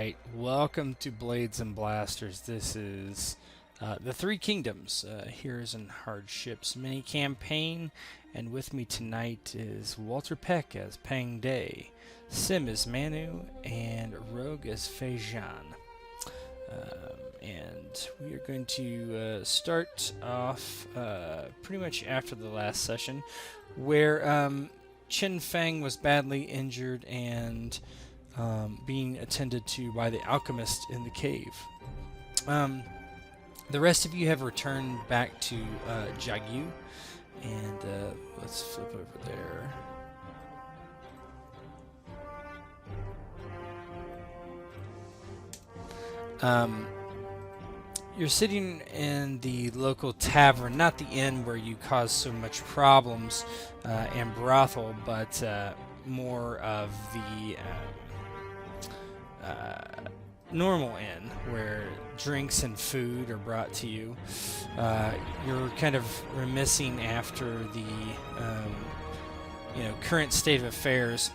right, welcome to Blades and Blasters. This is the Three Kingdoms, Heroes and Hardships mini campaign, and with me tonight is Walter Peck as Pang Day, Sim as Manu, and Rogue as Fei Jian. And we are going to start off pretty much after the last session, where Chen Fang was badly injured and being attended to by the alchemist in the cave. The rest of you have returned back to Jiagyu, and let's flip over there. You're sitting in the local tavern, not the inn where you caused so much problems and brothel, but more of the normal inn where drinks and food are brought to you. You're kind of remissing after the current state of affairs.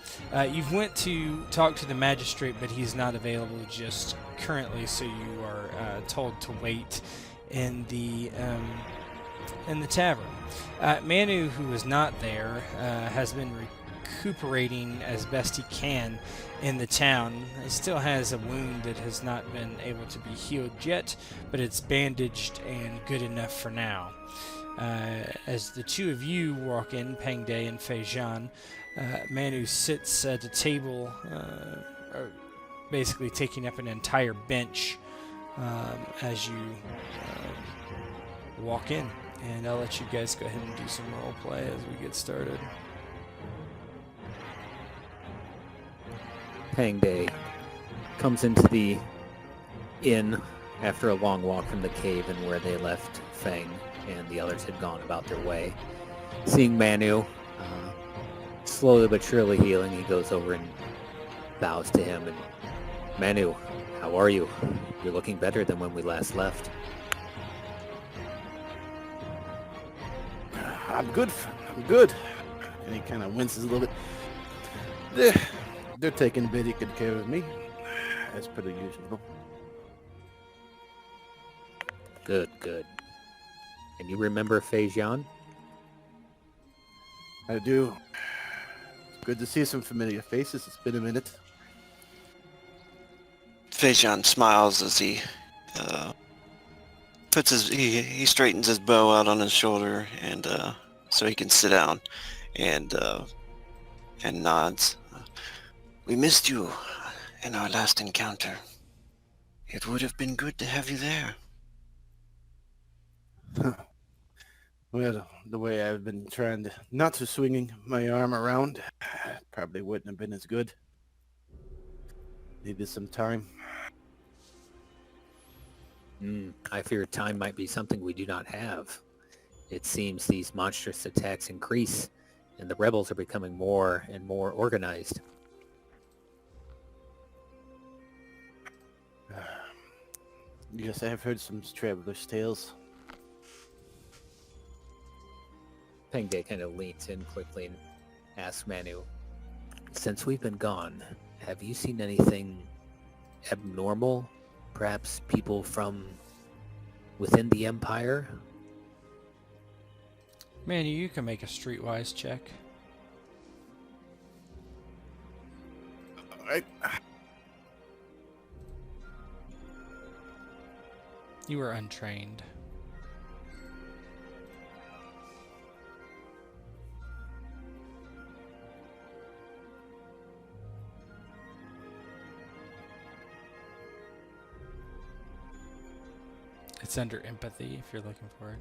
You've went to talk to the magistrate, but he's not available just currently, so you are told to wait in the tavern. Manu, who is not there, has been recuperating as best he can in the town. He still has a wound that has not been able to be healed yet, but it's bandaged and good enough for now. As the two of you walk in, Pang Day and Fei Jian, Manu sits at a table, basically taking up an entire bench as you walk in. And I'll let you guys go ahead and do some role play as we get started. Pang Day comes into the inn after a long walk from the cave and where they left Fang and the others had gone about their way. Seeing Manu slowly but surely healing, he goes over and bows to him. And Manu, how are you? You're looking better than when we last left. I'm good. I'm good. And he kind of winces a little bit. They're taking very good care of me, as per the usual. Good, good. And you remember Fei Jian? I do. It's good to see some familiar faces. It's been a minute. Fei Jian smiles as he he straightens his bow out on his shoulder and so he can sit down and nods. We missed you in our last encounter. It would have been good to have you there. Well, the way I've been trying to not to swinging my arm around, probably wouldn't have been as good. Needed some time. I fear time might be something we do not have. It seems these monstrous attacks increase, and the rebels are becoming more and more organized. Yes, I have heard some travelers' tales. Pang Day kind of leans in quickly and asks Manu, since we've been gone, have you seen anything abnormal? Perhaps people from within the Empire? Manu, you can make a streetwise check. You were untrained. It's under empathy if you're looking for it.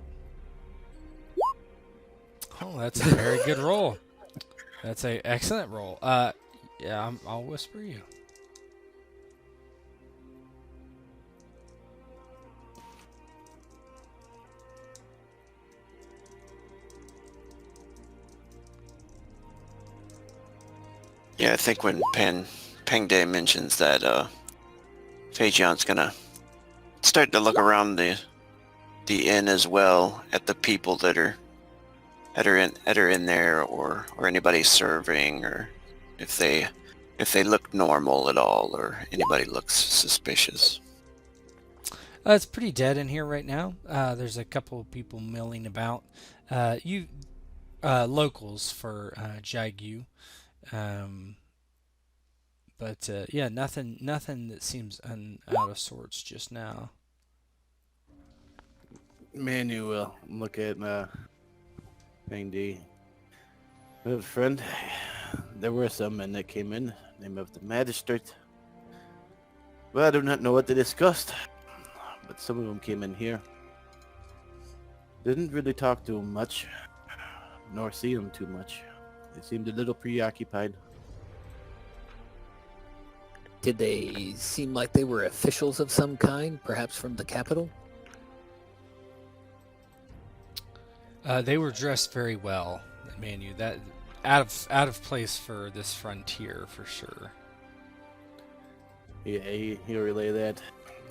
Oh, that's a very good roll. That's a excellent roll. Yeah, I'll whisper you. Yeah, I think when Pang Day mentions that Fei Jian's gonna start to look around the inn as well at the people that are in there, or anybody serving, or if they if they look normal at all or anybody looks suspicious. It's pretty dead in here right now. There's a couple of people milling about. You locals for Jagu. Um, but yeah, nothing that seems out of sorts just now. Manu will look at Pang D. Well, friend, there were some men that came in, name of the magistrate. Well, I do not know what they discussed, but some of them came in here. Didn't really talk to him much, nor see him too much. They seemed a little preoccupied. Did they seem like they were officials of some kind, perhaps from the capital? They were dressed very well, Manu. That out of place for this frontier for sure. Yeah, he'll relay that.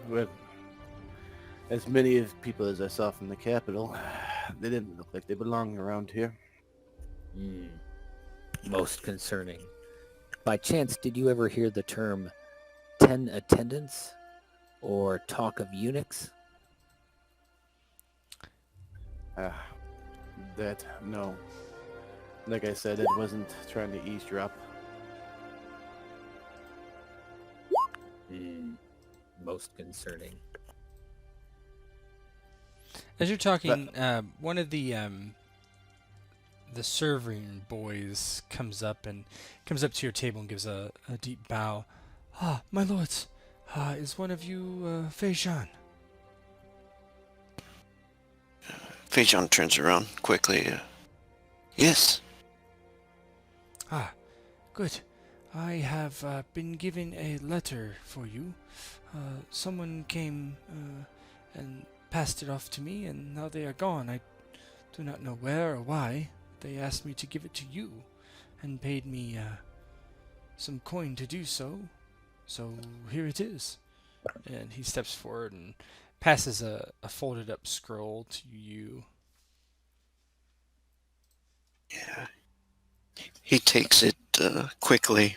Well, as many of people as I saw from the capital, they didn't look like they belonged around here. Most concerning. By chance, did you ever hear the term 10 attendants or talk of eunuchs? That, no. Like I said, it wasn't trying to eavesdrop. Most concerning. As you're talking, one of the serving boys comes up to your table and gives a deep bow. Ah, my lords, is one of you Fei Jian? Fei Jian turns around quickly. Yes. Ah, good. I have been given a letter for you. Someone came and passed it off to me, and now they are gone. I do not know where or why. They asked me to give it to you, and paid me some coin to do so. So here it is. And he steps forward and passes a folded up scroll to you. Yeah. He takes it quickly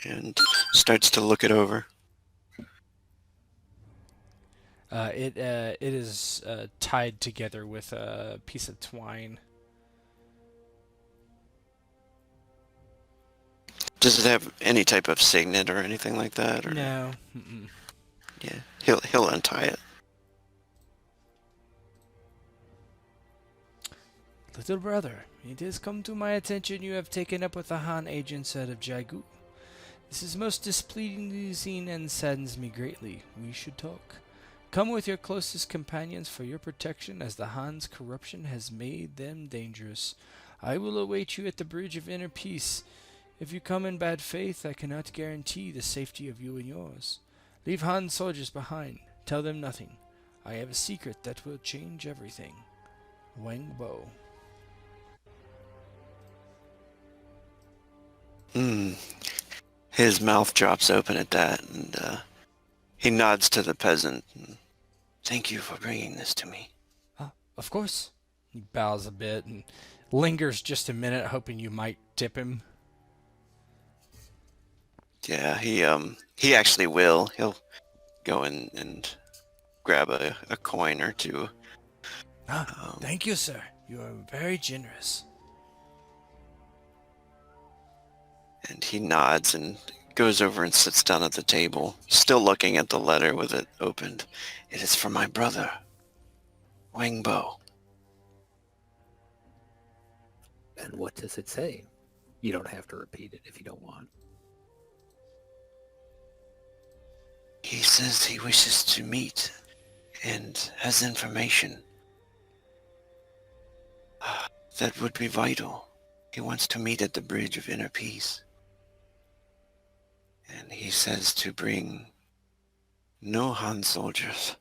and starts to look it over. It is tied together with a piece of twine. Does it have any type of signet or anything like that? Or? No. Mm-mm. Yeah, he'll untie it. Little brother, it has come to my attention you have taken up with the Han agents out of Jagu. This is most displeasing and saddens me greatly. We should talk. Come with your closest companions for your protection, as the Han's corruption has made them dangerous. I will await you at the Bridge of Inner Peace. If you come in bad faith, I cannot guarantee the safety of you and yours. Leave Han soldiers behind. Tell them nothing. I have a secret that will change everything. Wang Bo. His mouth drops open at that, and he nods to the peasant. Thank you for bringing this to me. Of course. He bows a bit and lingers just a minute, hoping you might tip him. Yeah, he actually will. He'll go in and grab a coin or two. Thank you, sir. You are very generous. And he nods and goes over and sits down at the table, still looking at the letter with it opened. It is from my brother, Wang Bo. And what does it say? You don't have to repeat it if you don't want. He says he wishes to meet and has information that would be vital. He wants to meet at the Bridge of Inner Peace. And he says to bring no Han soldiers.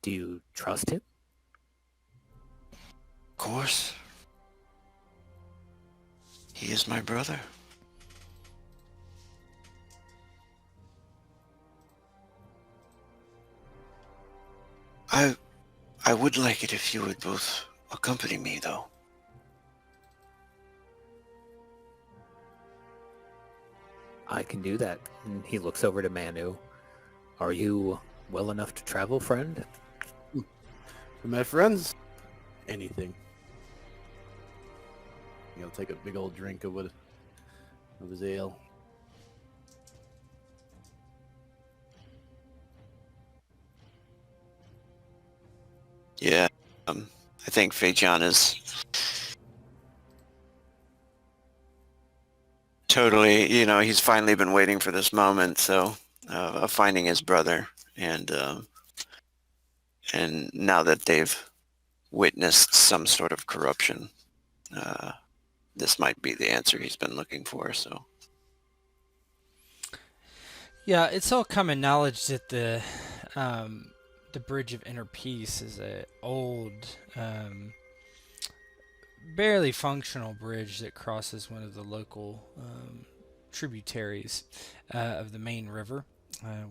Do you trust him? Of course. He is my brother. I would like it if you would both accompany me, though. I can do that. And he looks over to Manu. Are you well enough to travel, friend? For my friends, anything. He'll take a big old drink of his ale. Yeah, I think Fei Jian is totally, he's finally been waiting for this moment, so of finding his brother, and now that they've witnessed some sort of corruption, this might be the answer he's been looking for. So Yeah, it's all common knowledge that the Bridge of Inner Peace is a old, barely functional bridge that crosses one of the local tributaries of the main river,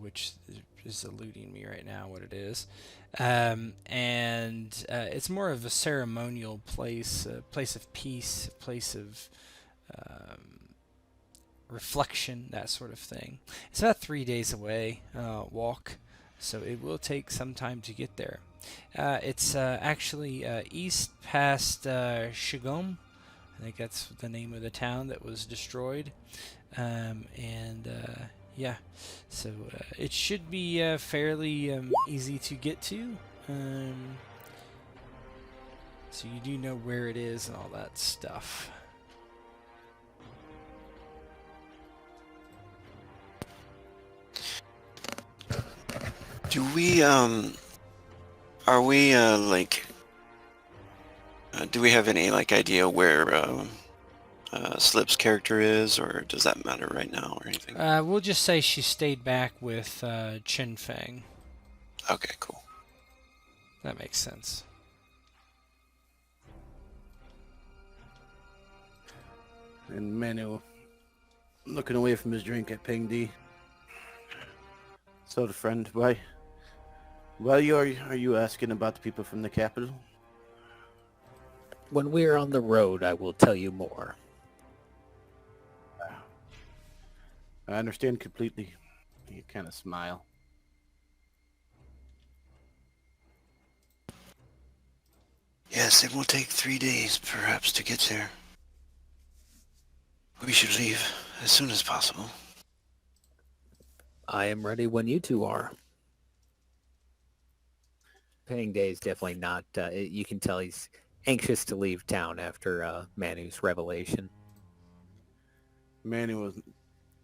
which is eluding me right now what it is. And it's more of a ceremonial place, a place of peace, a place of reflection, that sort of thing. It's about 3 days away walk, so it will take some time to get there. It's actually east past Shigom. I think that's the name of the town that was destroyed. Yeah, so it should be fairly easy to get to. So you do know where it is and all that stuff. do we, are we, do we have any, idea where Slip's character is, or does that matter right now or anything? We'll just say she stayed back with Chin Fang. Okay, cool. That makes sense. And Manu, looking away from his drink at Peng Di. So, friend, why are you asking about the people from the capital? When we are on the road, I will tell you more. I understand completely. You kind of smile. Yes, it will take 3 days, perhaps, to get there. We should leave as soon as possible. I am ready when you two are. Paying Day is definitely not, you can tell he's anxious to leave town after Manu's revelation. Manu was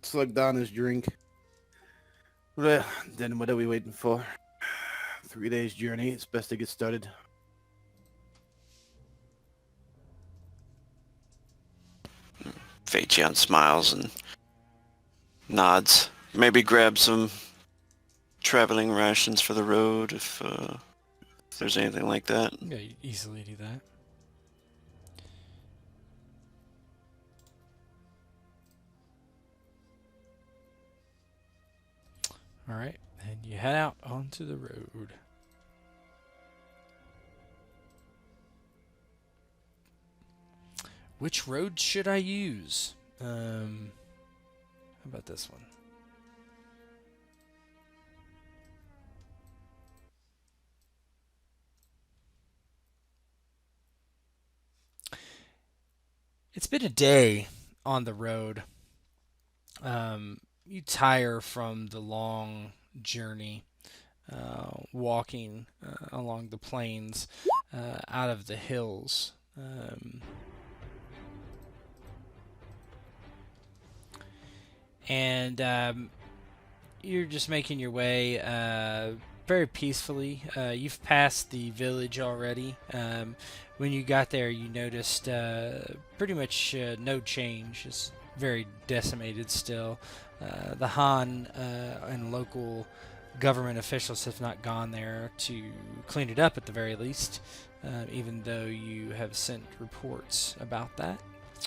slugged down his drink. Well, then what are we waiting for? 3 days journey. It's best to get started. Fei Jian smiles and nods. Maybe grab some traveling rations for the road if there's anything like that. Yeah, you easily do that. All right, and you head out onto the road. Which road should I use? How about this one? It's been a day on the road. You tire from the long journey, walking along the plains, out of the hills. And you're just making your way very peacefully. You've passed the village already. When you got there, you noticed pretty much no change. It's very decimated still. The Han and local government officials have not gone there to clean it up at the very least, even though you have sent reports about that.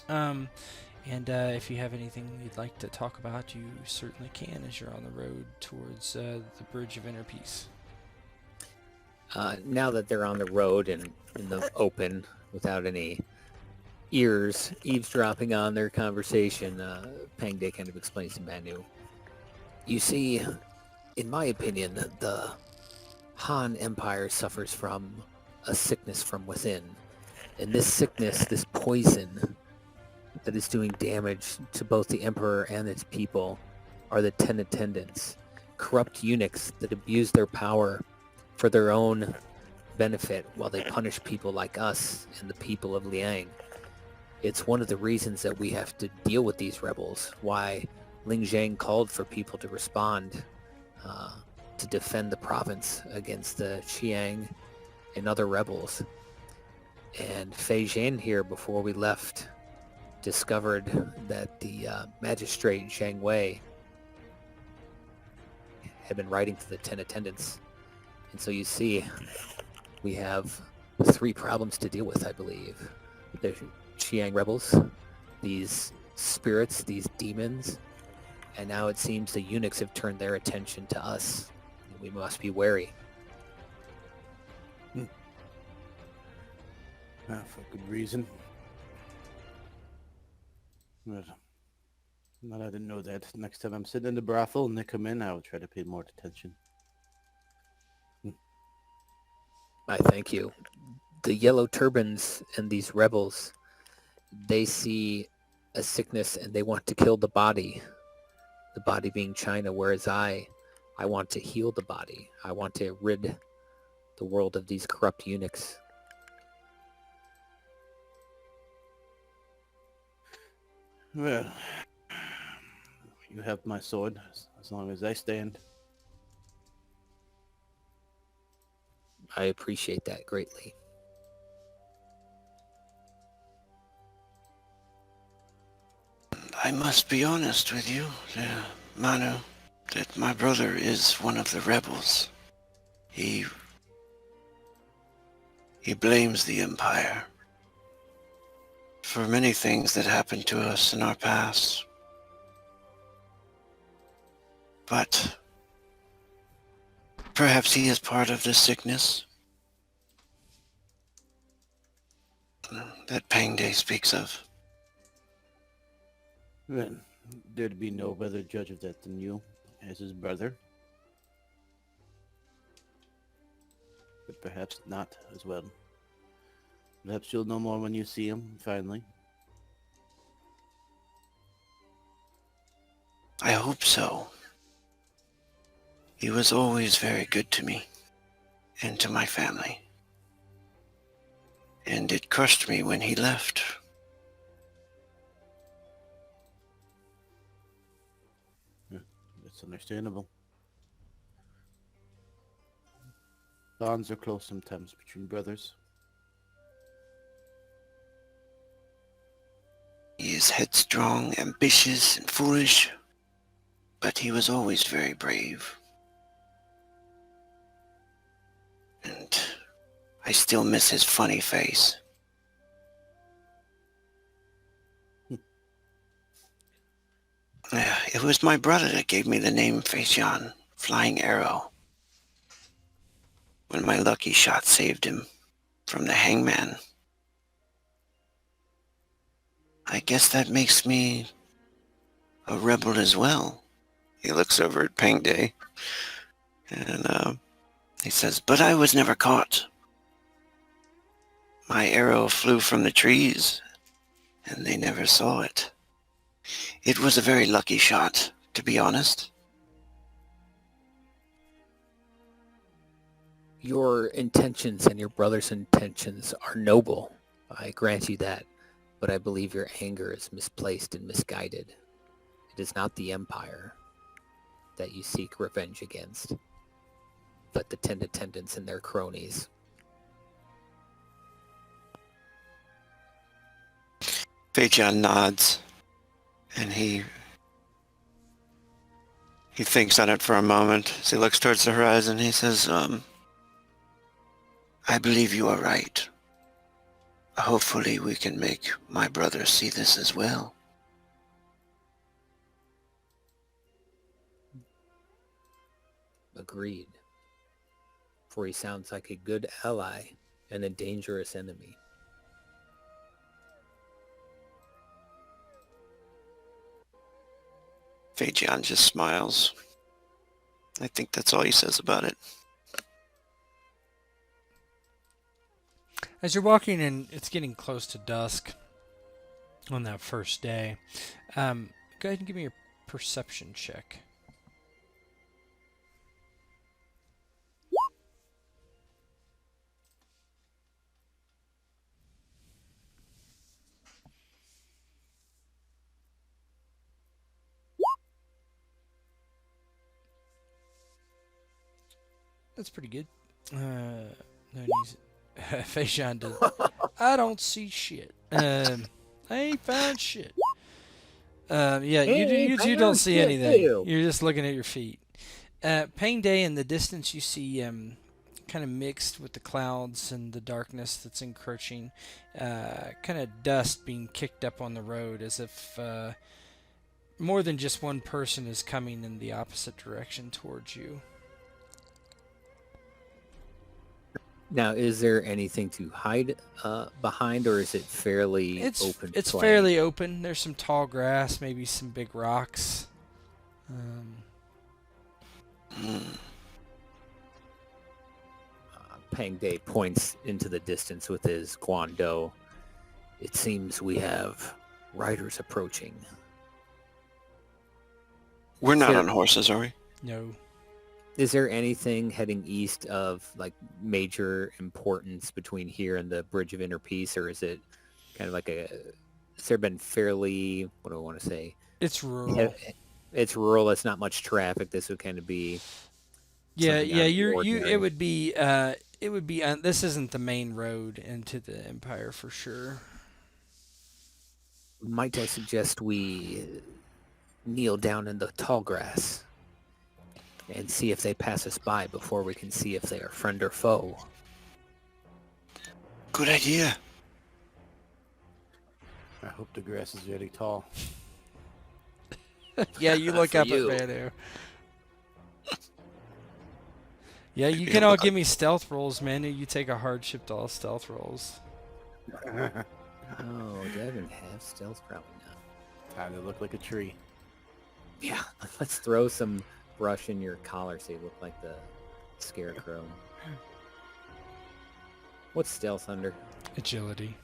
And if you have anything you'd like to talk about, you certainly can as you're on the road towards the Bridge of Inner Peace. Now that they're on the road and in the open without any ears, eavesdropping on their conversation, Pang Day kind of explains to Manu. You see, in my opinion, the Han Empire suffers from a sickness from within. And this sickness, this poison that is doing damage to both the Emperor and its people are the Ten Attendants, corrupt eunuchs that abuse their power for their own benefit while they punish people like us and the people of Liang. It's one of the reasons that we have to deal with these rebels, why Ling Zhang called for people to respond to defend the province against the Qiang and other rebels. And Fei Jian here, before we left, discovered that the magistrate Zhang Wei had been writing to the 10 attendants. And so you see, we have 3 problems to deal with, I believe. The Qiang rebels, these spirits, these demons, and now it seems the eunuchs have turned their attention to us. We must be wary. For good reason. But I didn't know that. Next time I'm sitting in the brothel and they come in, I will try to pay more attention. I thank you. The yellow turbans and these rebels, they see a sickness and they want to kill the body being China, whereas I want to heal the body. I want to rid the world of these corrupt eunuchs. Well, you have my sword as long as I stand. I appreciate that greatly. I must be honest with you, Manu, that my brother is one of the rebels. He blames the Empire for many things that happened to us in our past. But perhaps he is part of this sickness that Pang Day speaks of. Well, there'd be no better judge of that than you, as his brother. But perhaps not as well. Perhaps you'll know more when you see him, finally. I hope so. He was always very good to me and to my family. And it crushed me when he left. That's understandable. Bonds are close sometimes between brothers. He is headstrong, ambitious, and foolish, but he was always very brave. And I still miss his funny face. It was my brother that gave me the name Fei Jian, Flying Arrow, when my lucky shot saved him from the hangman. I guess that makes me a rebel as well. He looks over at Pang Day, and he says, but I was never caught. My arrow flew from the trees, and they never saw it. It was a very lucky shot, to be honest. Your intentions and your brother's intentions are noble. I grant you that. But I believe your anger is misplaced and misguided. It is not the Empire that you seek revenge against, but the 10 attendants and their cronies. Fei Jian nods, and he thinks on it for a moment as he looks towards the horizon. He says, I believe you are right. Hopefully we can make my brother see this as well. Agreed. For he sounds like a good ally and a dangerous enemy. Fei Jian just smiles. I think that's all he says about it. As you're walking and it's getting close to dusk on that first day, go ahead and give me a perception check. That's pretty good. No, he's Fei Jian does. I don't see shit. I ain't found shit. Yeah, you don't see anything. You're just looking at your feet. Pang Day in the distance, you see kind of mixed with the clouds and the darkness that's encroaching, kind of dust being kicked up on the road as if more than just one person is coming in the opposite direction towards you. Now, is there anything to hide behind, or is it fairly open? It's plain? fairly open. There's some tall grass, maybe some big rocks. Pang Day points into the distance with his guando. It seems we have riders approaching. We're not Yeah. on horses, are we? No. Is there anything heading east of like major importance between here and the Bridge of Inner Peace, or is it kind of like has there been fairly, what do I want to say? It's rural. It's rural. It's not much traffic. This would kind of be. Yeah, something out of the It ordinary. would be. This isn't the main road into the Empire for sure. Might I suggest we kneel down in the tall grass and see if they pass us by before we can see if they are friend or foe? Good idea. I hope the grass is really tall. Yeah, you look For up you. at Manu. Yeah, you can all give me stealth rolls, Manu. You take a hardship to all stealth rolls. Oh, do I even have stealth? Probably not. Time to look like a tree. Yeah, let's throw some brush in your collar so you look like the scarecrow. What's stealth under? Agility.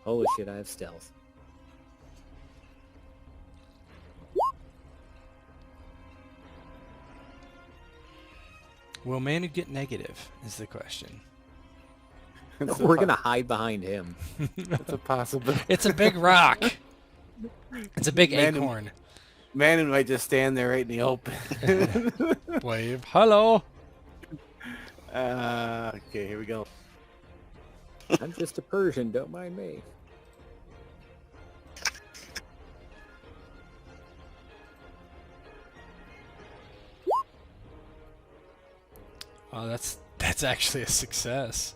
Holy shit, I have stealth. Will Manu get negative? Is the question. We're gonna hide behind him. It's a possibility. It's a big rock. It's a big Manu- acorn. Manon might just stand there right in the open. Wave. Hello. Okay, here we go. I'm just a Persian, don't mind me. Oh, that's actually a success.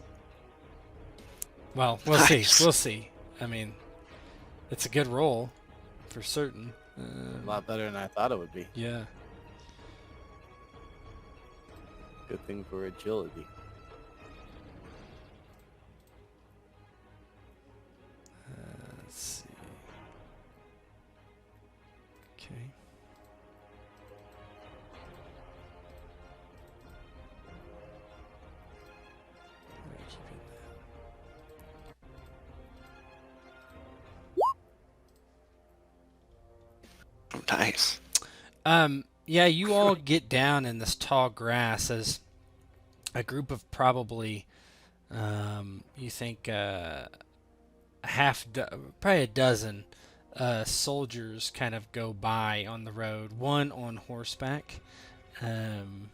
Well, we'll Nice. see. We'll see. I mean, it's a good roll, for certain. A lot better than I thought it would be. Yeah. Good thing for agility. Let's see. Okay. Where do I keep it now? Nice. Yeah, you all get down in this tall grass as a group of probably, you think, probably a dozen soldiers kind of go by on the road, one on horseback. And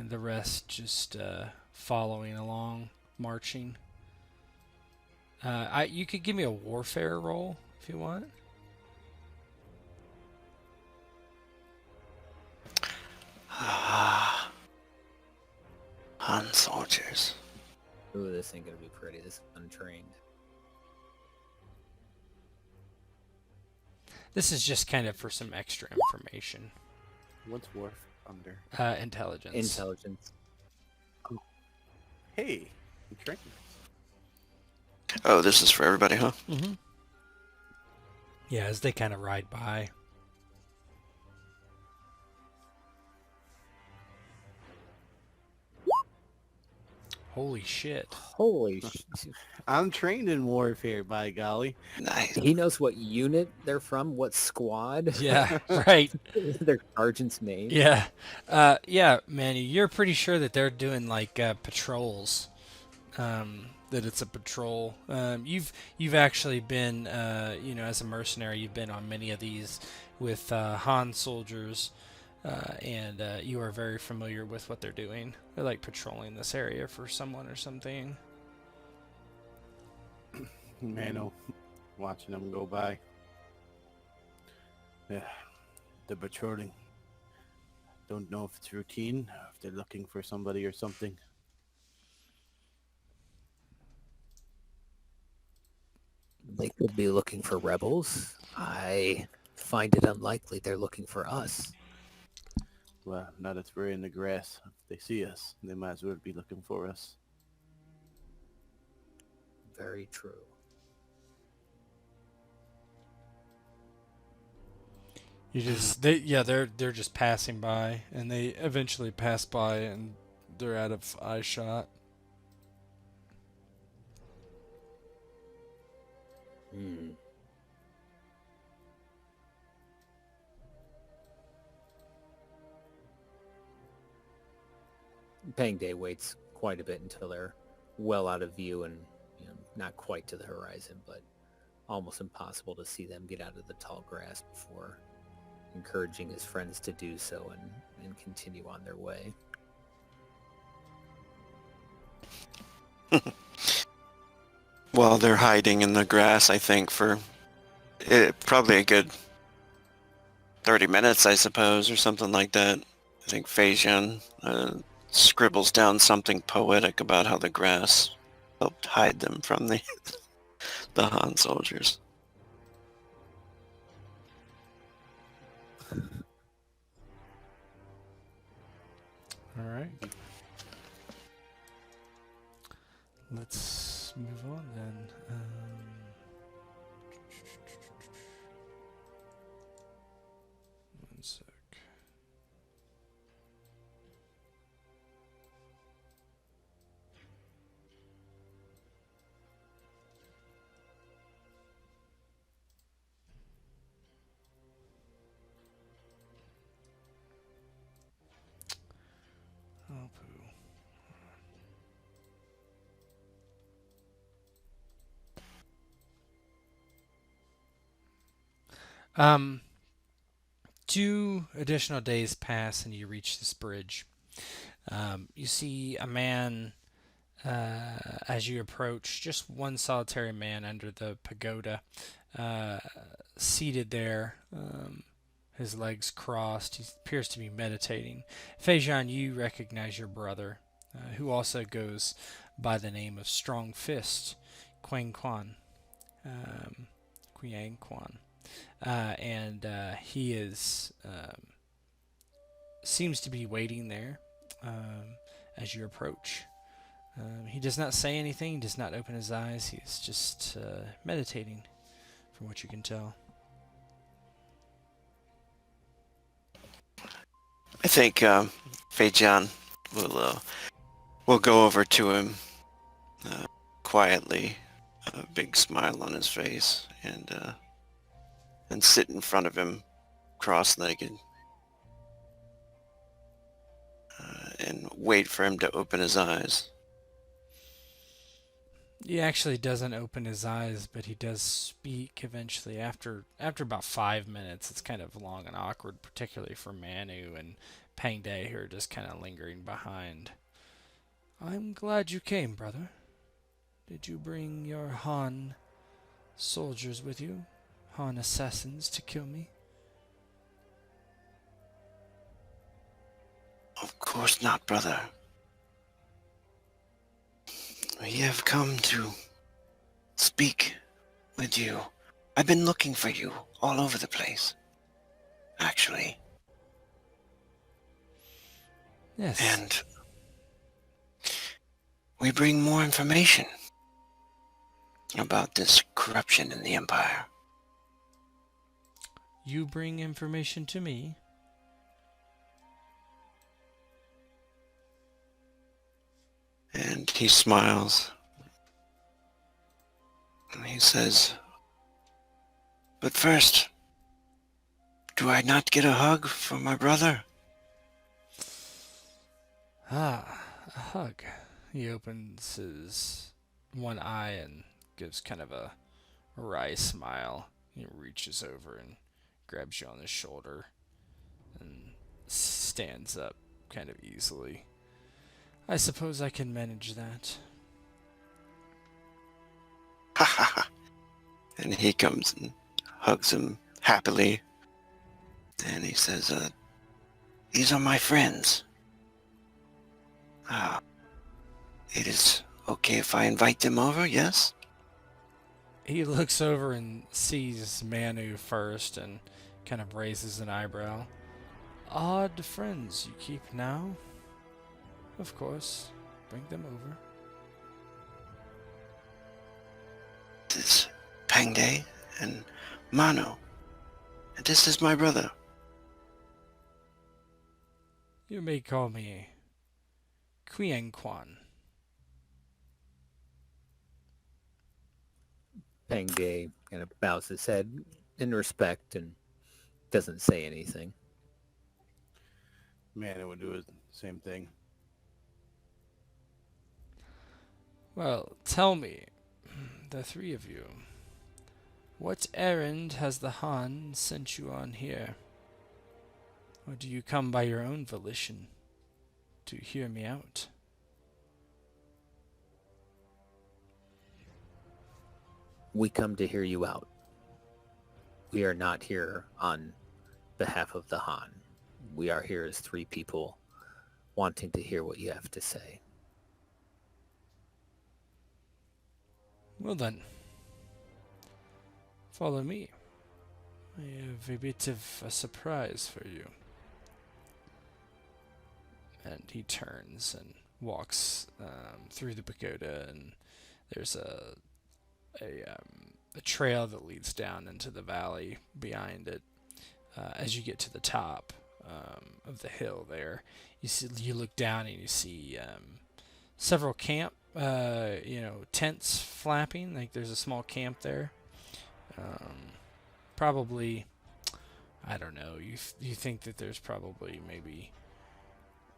the rest just following along, marching. You could give me a warfare roll if you want. Han soldiers. Ooh, this ain't gonna be pretty. This is untrained. This is just kind of for some extra information. What's Worf under? Intelligence. Intelligence. Hey, you trained. Oh, this is for everybody, huh? Mm-hmm. Yeah, as they kind of ride by. Holy shit. Holy I'm trained in warfare, by golly. Nice. He knows what unit they're from, what squad, Yeah, right. their sergeant's name. Yeah. Yeah, Manny, you're pretty sure that they're doing like patrols. That it's a patrol. You've actually been, as a mercenary, you've been on many of these with Han soldiers, and you are very familiar with what they're doing. They're like patrolling this area for someone or something. Mano, watching them go by. Yeah, they're patrolling. Don't know if it's routine, or if they're looking for somebody or something. They could be looking for rebels. I find it unlikely they're looking for us. Well, now that we're in the grass, if they see us, they might as well be looking for us. Very true. They're just passing by, and they eventually pass by, and they're out of eye shot. Hmm. Pang Day waits quite a bit until they're well out of view and not quite to the horizon, but almost impossible to see them get out of the tall grass before encouraging his friends to do so and continue on their way. Well, they're hiding in the grass, I think, for probably a good 30 minutes, I suppose, or something like that. I think Fei Jian scribbles down something poetic about how the grass helped hide them from the the Han soldiers. All right. Let's move on then. One sec. Oh, poo. Um, 2 additional days pass and you reach this bridge. You see a man as you approach, just one solitary man under the pagoda, uh, seated there, his legs crossed. He appears to be meditating. Fei Jian, you recognize your brother, who also goes by the name of Strong Fist, Quang Quan. Um, Qiang Quan. And he is seems to be waiting there as you approach. He does not say anything. He does not open his eyes. He's just meditating, from what you can tell. I think Fei Jian will go over to him quietly, a big smile on his face, and sit in front of him, cross-legged, and wait for him to open his eyes. He actually doesn't open his eyes, but he does speak eventually. After about 5 minutes, it's kind of long and awkward, particularly for Manu and Pang Day, who are just kind of lingering behind. I'm glad you came, brother. Did you bring your Han soldiers with you? Han assassins to kill me? Of course not, brother. We have come to speak with you. I've been looking for you all over the place, actually. Yes. And we bring more information. about this corruption in the Empire. You bring information to me. And he smiles. And he says, "But first, do I not get a hug from my brother?" Ah, a hug. He opens his one eye and gives kind of a wry smile. He reaches over and grabs you on the shoulder and stands up kind of easily. I suppose I can manage that. Ha ha ha. And he comes and hugs him happily. And he says, "These are my friends. It is okay if I invite them over, yes?" He looks over and sees Manu first and kind of raises an eyebrow. Odd friends you keep now? Of course. Bring them over. This is Pang Day and Manu. And this is my brother. You may call me Quien Quan. Pang Day kind of bows his head in respect and doesn't say anything. Man, it would do the same thing. Well, tell me, the three of you, what errand has the Han sent you on here? Or do you come by your own volition to hear me out? We come to hear you out. We are not here on behalf of the Han. We are here as three people wanting to hear what you have to say. Well then, follow me. I have a bit of a surprise for you. And he turns and walks through the pagoda, and there's a trail that leads down into the valley behind it. As you get to the top of the hill there, you look down and you see several tents flapping. Like there's a small camp there. Probably, I don't know. You think that there's probably maybe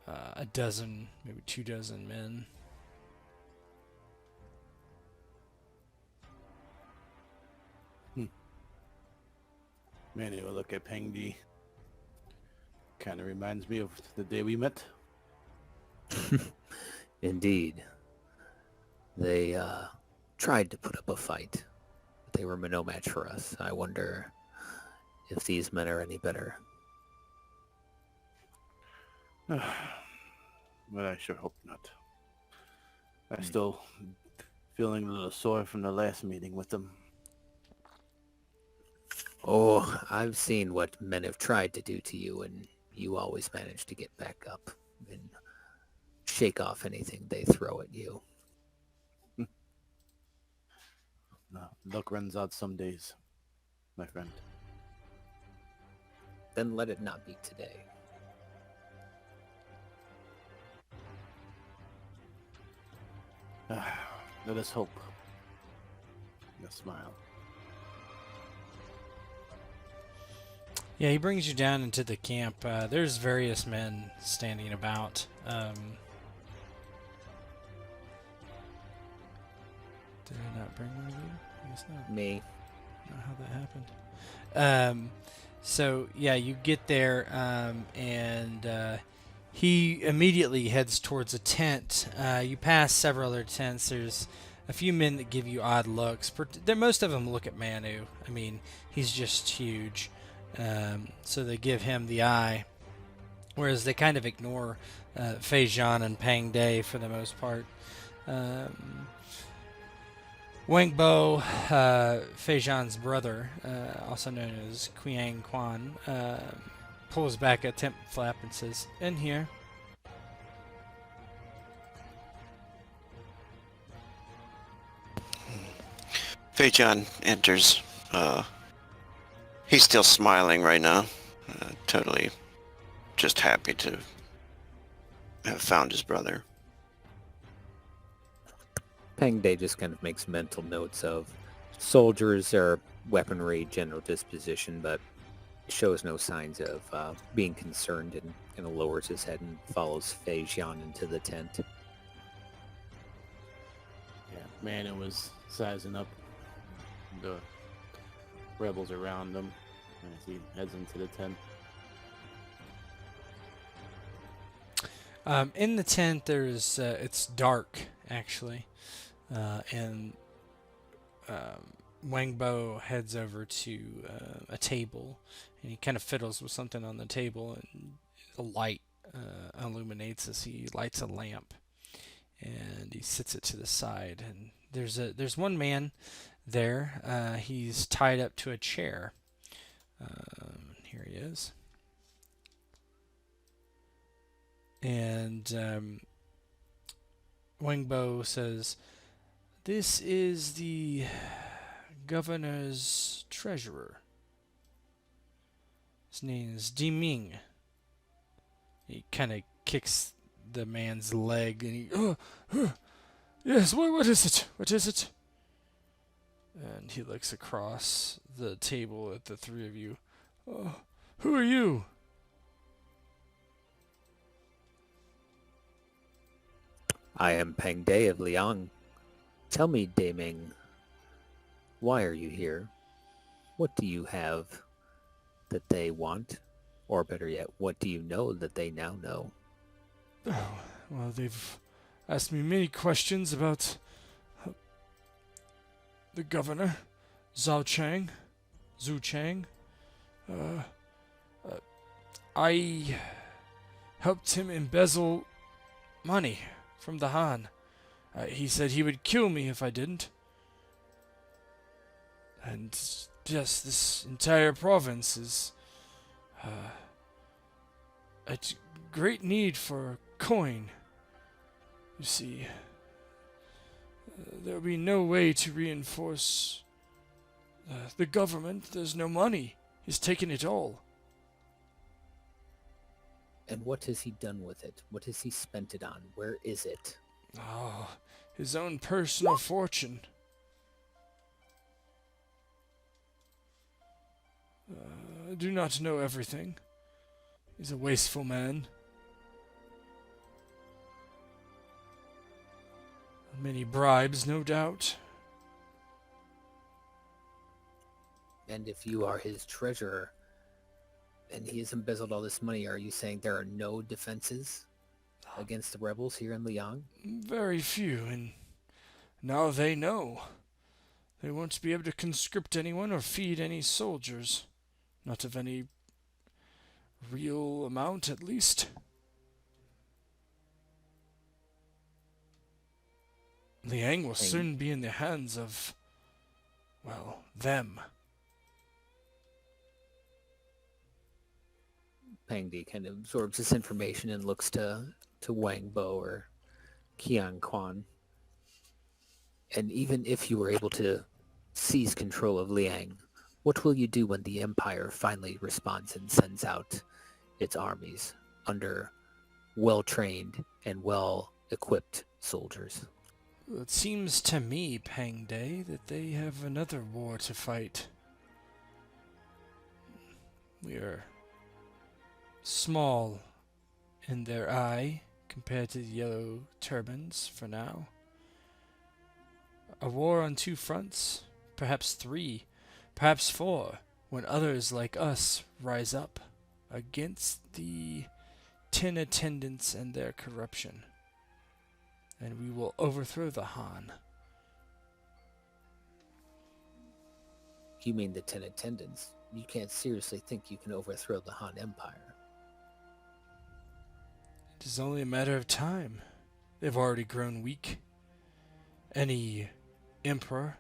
a dozen, maybe 24 men. Man, you look at Peng Di. Kind of reminds me of the day we met. Indeed. They tried to put up a fight. They were no match for us. I wonder if these men are any better. But I sure hope not. I'm still feeling a little sore from the last meeting with them. Oh, I've seen what men have tried to do to you, and you always manage to get back up and shake off anything they throw at you. No, luck runs out some days, my friend. Then let it not be today. Let us hope. A smile. Yeah, he brings you down into the camp. There's various men standing about. Did I not bring one of you? I guess not. Me. I don't know how that happened. So yeah, you get there, and he immediately heads towards a tent. You pass several other tents. There's a few men that give you odd looks. Most of them look at Manu. I mean, he's just huge. So they give him the eye, whereas they kind of ignore Fei Jian and Pang Day for the most part. Wang Bo, Fei Jian's brother, also known as Qiang Quan, pulls back a tent flap and says, "In here." Fei Jian enters. He's still smiling right now. Totally just happy to have found his brother. Pang Day just kind of makes mental notes of soldiers or weaponry general disposition, but shows no signs of being concerned, and kind of lowers his head and follows Fei Jian into the tent. Yeah, Manu was sizing up the rebels around him as he heads into the tent. In the tent, there's it's dark actually, and Wang Bo heads over to a table, and he kind of fiddles with something on the table, and a light illuminates as he lights a lamp, and he sits it to the side. And there's one man there. He's tied up to a chair. Here he is. And Wang Bo says, "This is the governor's treasurer. His name is Di Ming." He kind of kicks the man's leg, and he, yes, what is it? What is it? And he looks across the table at the three of you. Who are you? I am Pang Day of Liang. Tell me, Day Ming, why are you here? What do you have that they want? Or better yet, what do you know that they now know? Oh, well, they've asked me many questions about the governor, Zhao Chang, Zhu Chang. I helped him embezzle money from the Han. He said he would kill me if I didn't. And yes, this entire province is at great need for coin. You see, there will be no way to reinforce the government. There's no money. He's taken it all. And what has he done with it? What has he spent it on? Where is it? Oh, his own personal fortune. I do not know everything. He's a wasteful man. Many bribes, no doubt. And if you are his treasurer, and he has embezzled all this money, are you saying there are no defenses against the rebels here in Liang? Very few, and now they know. They won't be able to conscript anyone or feed any soldiers. Not of any real amount, at least. Liang will soon be in the hands of, well, them. Pang Di kind of absorbs this information and looks to Wang Bo or Qian Quan. And even if you were able to seize control of Liang, what will you do when the Empire finally responds and sends out its armies under well-trained and well-equipped soldiers? It seems to me, Pang Day, that they have another war to fight. We are small in their eye compared to the yellow turbans for now. A war on two fronts, perhaps three, perhaps four, when others like us rise up against the 10 attendants and their corruption. And we will overthrow the Han. You mean the 10 attendants? You can't seriously think you can overthrow the Han Empire. It is only a matter of time. They've already grown weak. Any emperor,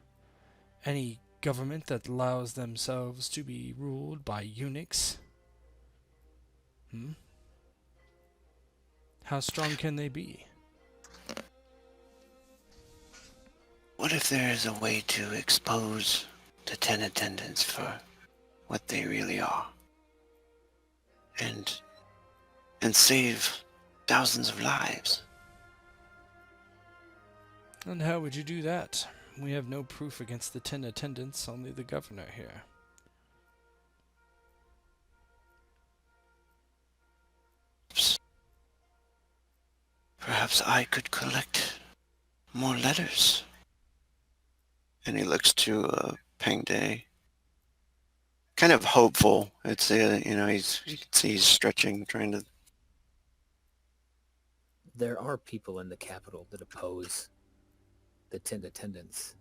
any government that allows themselves to be ruled by eunuchs, how strong can they be? What if there is a way to expose the 10 attendants for what they really are? And save thousands of lives? And how would you do that? We have no proof against the 10 attendants, only the governor here. Perhaps I could collect more letters. And he looks to Pang Day. Kind of hopeful. It's you can see he's stretching, trying to. There are people in the capital that oppose the 10 attendants,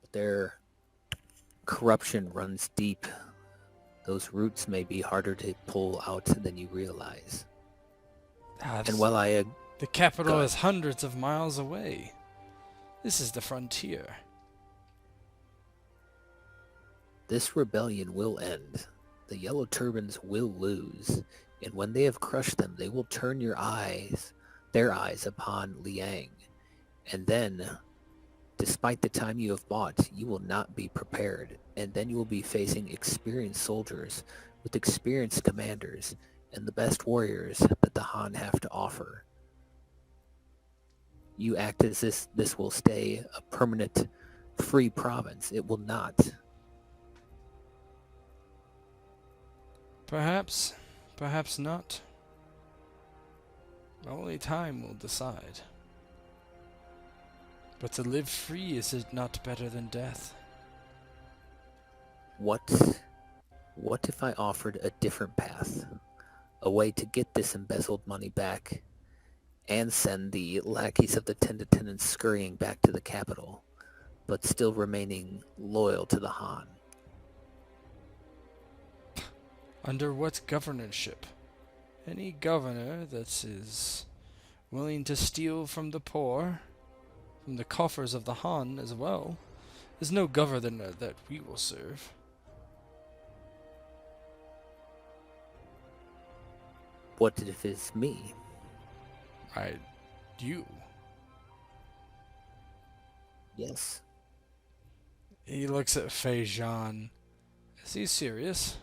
but their corruption runs deep. Those roots may be harder to pull out than you realize. And while the capital is hundreds of miles away. This is the frontier. This rebellion will end. The Yellow Turbans will lose, and when they have crushed them, they will turn their eyes upon Liang. And then, despite the time you have bought, you will not be prepared, and then you will be facing experienced soldiers with experienced commanders and the best warriors that the Han have to offer. You act as this will stay a permanent free province. It will not. Perhaps, perhaps not. Only time will decide. But to live free, is it not better than death? What if I offered a different path? A way to get this embezzled money back and send the lackeys of the 10 attendants scurrying back to the capital, but still remaining loyal to the Han? Under what governorship? Any governor that is willing to steal from the poor, from the coffers of the Han as well, is no governor that we will serve. What if it's me? You. Yes. He looks at Fei Jian. Is he serious?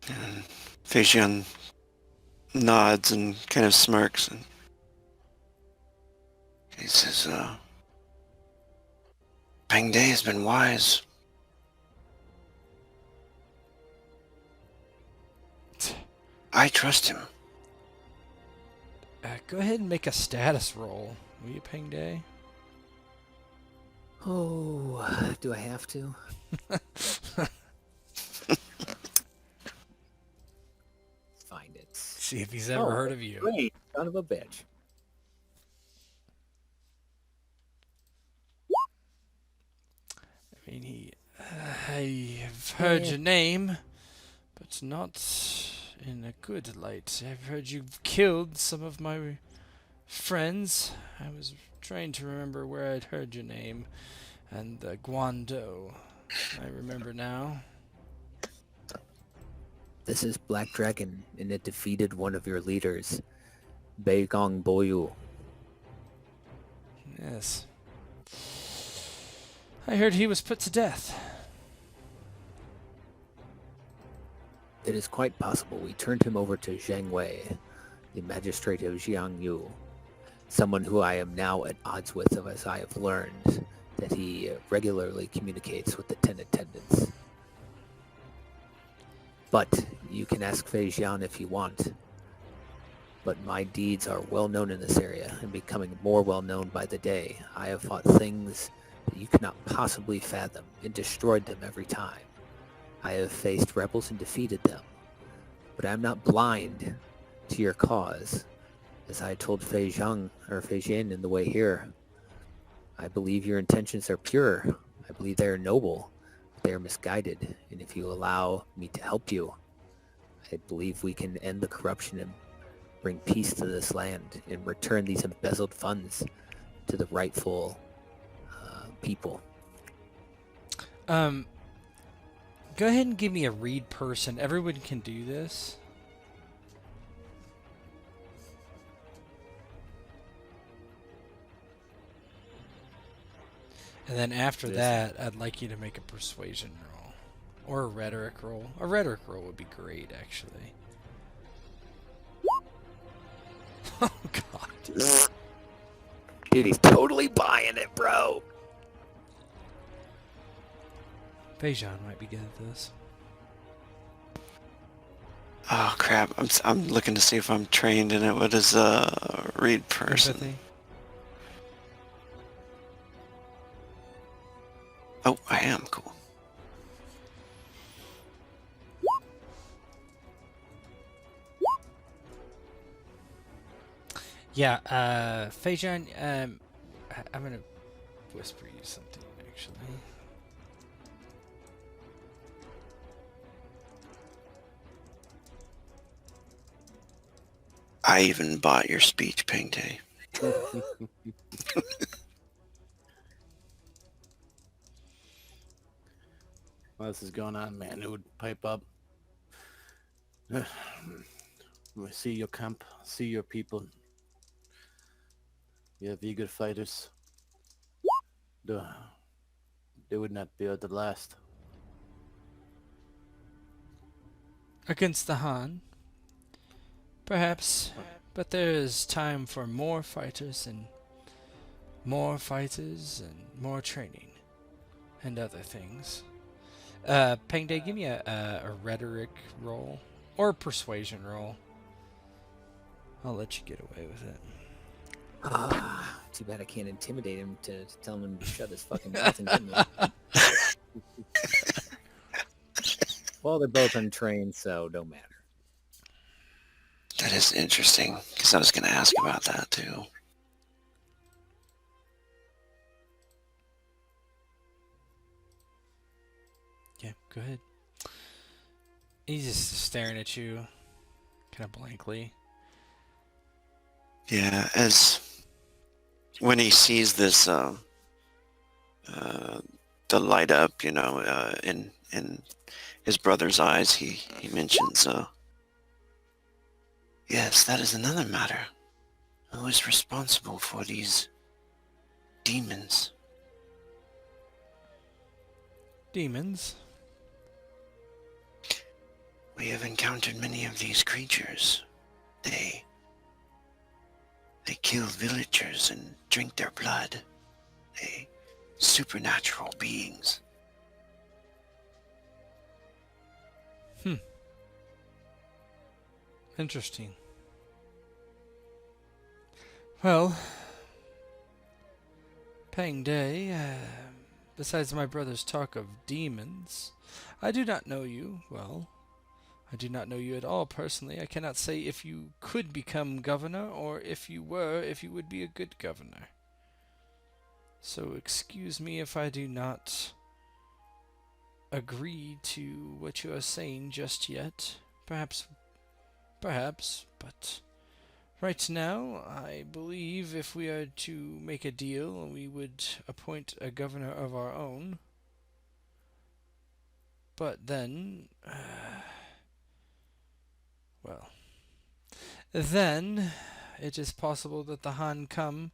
And Fei Jian nods and kind of smirks, and he says, Pang Day has been wise. I trust him. Go ahead and make a status roll, will you, Pang Day? Oh, do I have to? Find it. See if he's ever heard of you. Great, son of a bitch. I mean, I've heard your name, but not in a good light. I've heard you've killed some of my friends. I was trying to remember where I'd heard your name. And Guando. I remember now. This is Black Dragon, and it defeated one of your leaders, Beigong Boyu. Yes. I heard he was put to death. It is quite possible we turned him over to Zheng Wei, the magistrate of Jiangyu, someone who I am now at odds with, as I have learned that he regularly communicates with the 10 attendants. But you can ask Fei Jian if you want. But my deeds are well known in this area and becoming more well known by the day. I have fought things that you cannot possibly fathom and destroyed them every time. I have faced rebels and defeated them. But I am not blind to your cause. As I told Fei Jian in the way here, I believe your intentions are pure. I believe they are noble. They are misguided, and if you allow me to help you, I believe we can end the corruption and bring peace to this land and return these embezzled funds to the rightful people. Go ahead and give me a read person. Everyone can do this. And then after Yes. that, I'd like you to make a persuasion roll. Or a rhetoric roll. A rhetoric roll would be great, actually. Oh, God. Dude, he's totally buying it, bro. Fei Jian might be good at this. Oh crap! I'm looking to see if I'm trained in it. What is read person? Empathy. Oh, I am cool. Yeah, Fei Jian, I'm gonna whisper you something, actually. I even bought your speech, Ping Day. While this is going on, man, it would pipe up. We see your camp, see your people. You have eager fighters. They would not be at the last. Against the Han, perhaps, but there is time for more fighters and more training and other things. Peng Day, give me a rhetoric roll or a persuasion roll. I'll let you get away with it. Too bad I can't intimidate him to tell him to shut his fucking mouth and give me. Well, they're both untrained, so don't matter. That is interesting, because I was going to ask about that too. Yeah, go ahead. He's just staring at you, kind of blankly. Yeah, as when he sees this, the light up, in his brother's eyes, he mentions, yes, that is another matter. Who is responsible for these demons? Demons? We have encountered many of these creatures. They kill villagers and drink their blood. They supernatural beings. Interesting. Well, Pang Day, besides my brother's talk of demons, I do not know you well. I do not know you at all personally. I cannot say if you could become governor, or if you would be a good governor. So excuse me if I do not agree to what you are saying just yet. Perhaps, but right now, I believe if we are to make a deal, we would appoint a governor of our own. But then, then it is possible that the Han come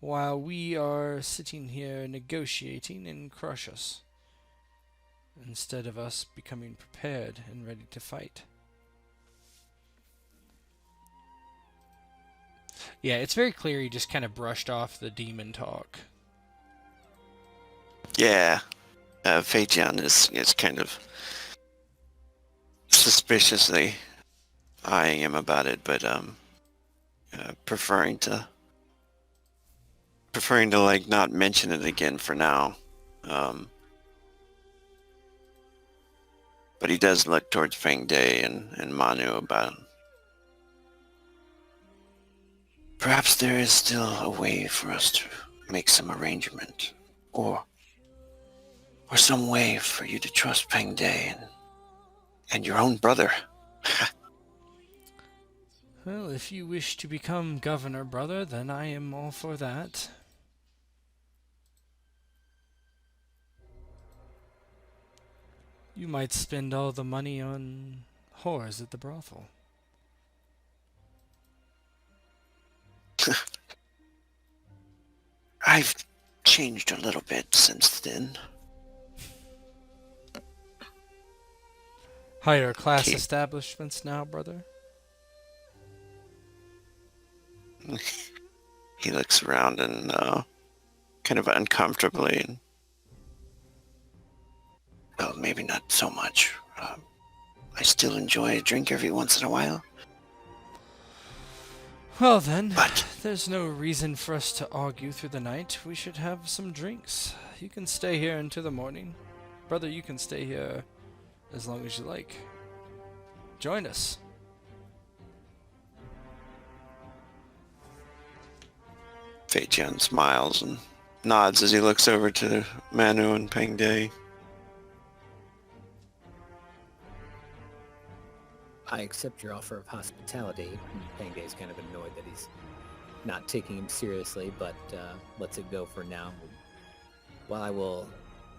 while we are sitting here negotiating and crush us, instead of us becoming prepared and ready to fight. Yeah, it's very clear he just kind of brushed off the demon talk. Yeah, Fei Jian is kind of suspiciously eyeing him about it, but preferring to like not mention it again for now. But he does look towards Feng Day and Manu about perhaps there is still a way for us to make some arrangement, or some way for you to trust Peng Day and your own brother. Well, if you wish to become governor, brother, then I am all for that. You might spend all the money on whores at the brothel. I've changed a little bit since then. Higher class Okay. establishments now, brother? He looks around and kind of uncomfortably. And, well, maybe not so much. I still enjoy a drink every once in a while. Well then, But there's no reason for us to argue through the night. We should have some drinks. You can stay here into the morning. Brother, you can stay here as long as you like. Join us. Fei Jian smiles and nods as he looks over to Manu and Pang Day. I accept your offer of hospitality. Pangay's kind of annoyed that he's not taking him seriously, but lets it go for now. While I will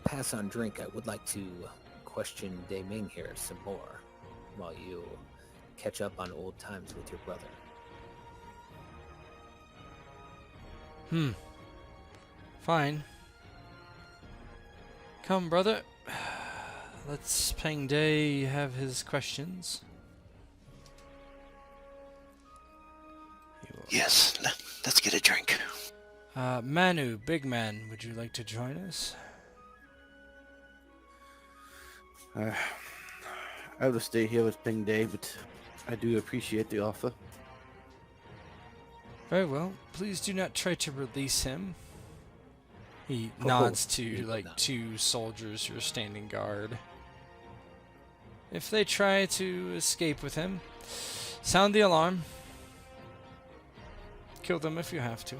pass on drink, I would like to question Dei Ming here some more, while you catch up on old times with your brother. Fine. Come, brother. Let's Pang Day have his questions. Yes, let's get a drink. Manu, big man, would you like to join us? I will stay here with Ping Day, but I do appreciate the offer. Very well. Please do not try to release him. He Oh, nods to he like will not. 2 soldiers who are standing guard. If they try to escape with him, sound the alarm. Kill them if you have to.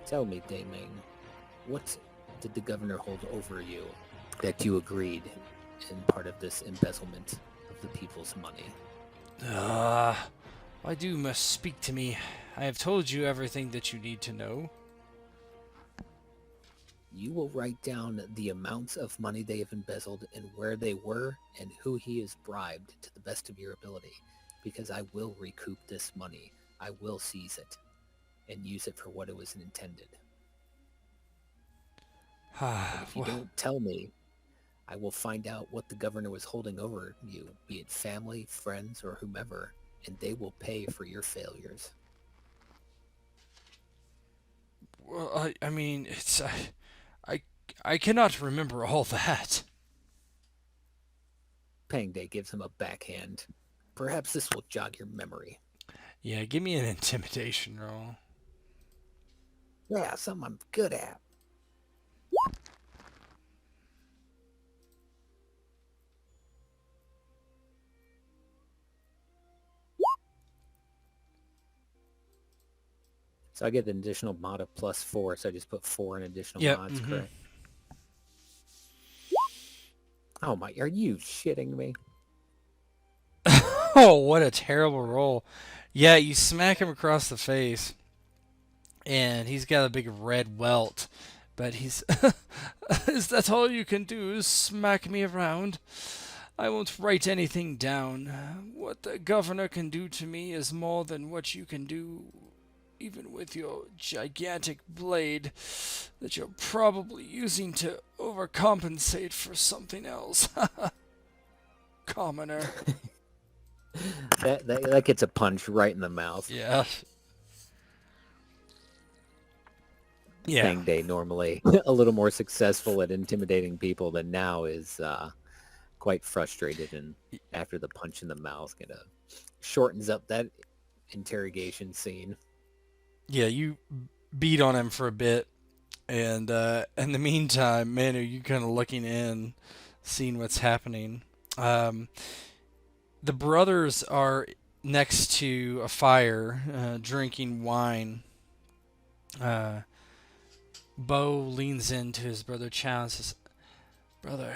Tell me, Dei Ming, what did the governor hold over you that you agreed in part of this embezzlement of the people's money? Why do you must speak to me? I have told you everything that you need to know. You will write down the amounts of money they have embezzled and where they were and who he has bribed to the best of your ability, because I will recoup this money. I will seize it and use it for what it was intended. And if you don't tell me, I will find out what the governor was holding over you, be it family, friends, or whomever, and they will pay for your failures. Well, I mean, it's I cannot remember all that. Pang Day gives him a backhand. Perhaps this will jog your memory. Yeah, give me an intimidation roll. Yeah, something I'm good at. So I get an additional mod of +4, so I just put 4 in additional Yep, mods, correct? Oh my, are you shitting me? Oh, what a terrible roll. Yeah, you smack him across the face, and he's got a big red welt. But he's... Is that all you can do, is smack me around? I won't write anything down. What the governor can do to me is more than what you can do, even with your gigantic blade that you're probably using to overcompensate for something else. Commoner. That gets a punch right in the mouth. Yeah. Yeah. Pang Day, normally a little more successful at intimidating people than now, is quite frustrated, and after the punch in the mouth, kind of shortens up that interrogation scene. Yeah, you beat on him for a bit, and in the meantime, Manu, you kind of looking in, seeing what's happening. The brothers are next to a fire, drinking wine. Bo leans into his brother Chow and says, "Brother,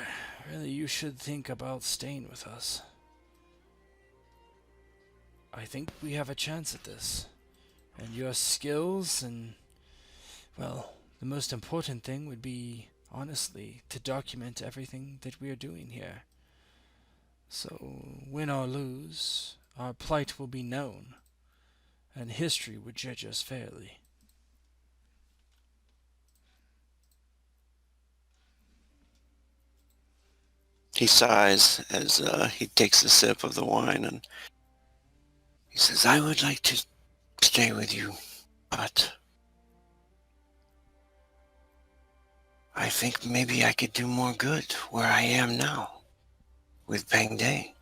really, you should think about staying with us. I think we have a chance at this. And your skills and, well, the most important thing would be, honestly, to document everything that we are doing here. So, win or lose, our plight will be known. and history would judge us fairly. He sighs as he takes a sip of the wine, and he says, I would like to stay with you, but I think maybe I could do more good where I am now, with Pang Day.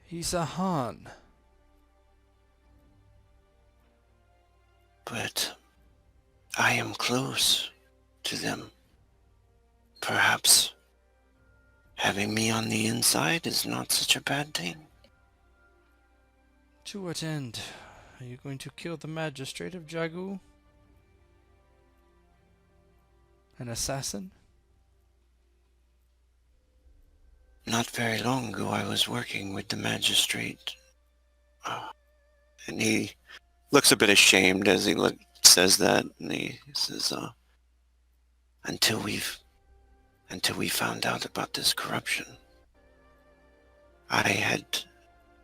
He's a Han. But I am close to them. Perhaps having me on the inside is not such a bad thing. To what end? Are you going to kill the magistrate of Jagu? An assassin? Not very long ago I was working with the magistrate. And he looks a bit ashamed as he says that. And he says, until we found out about this corruption, I had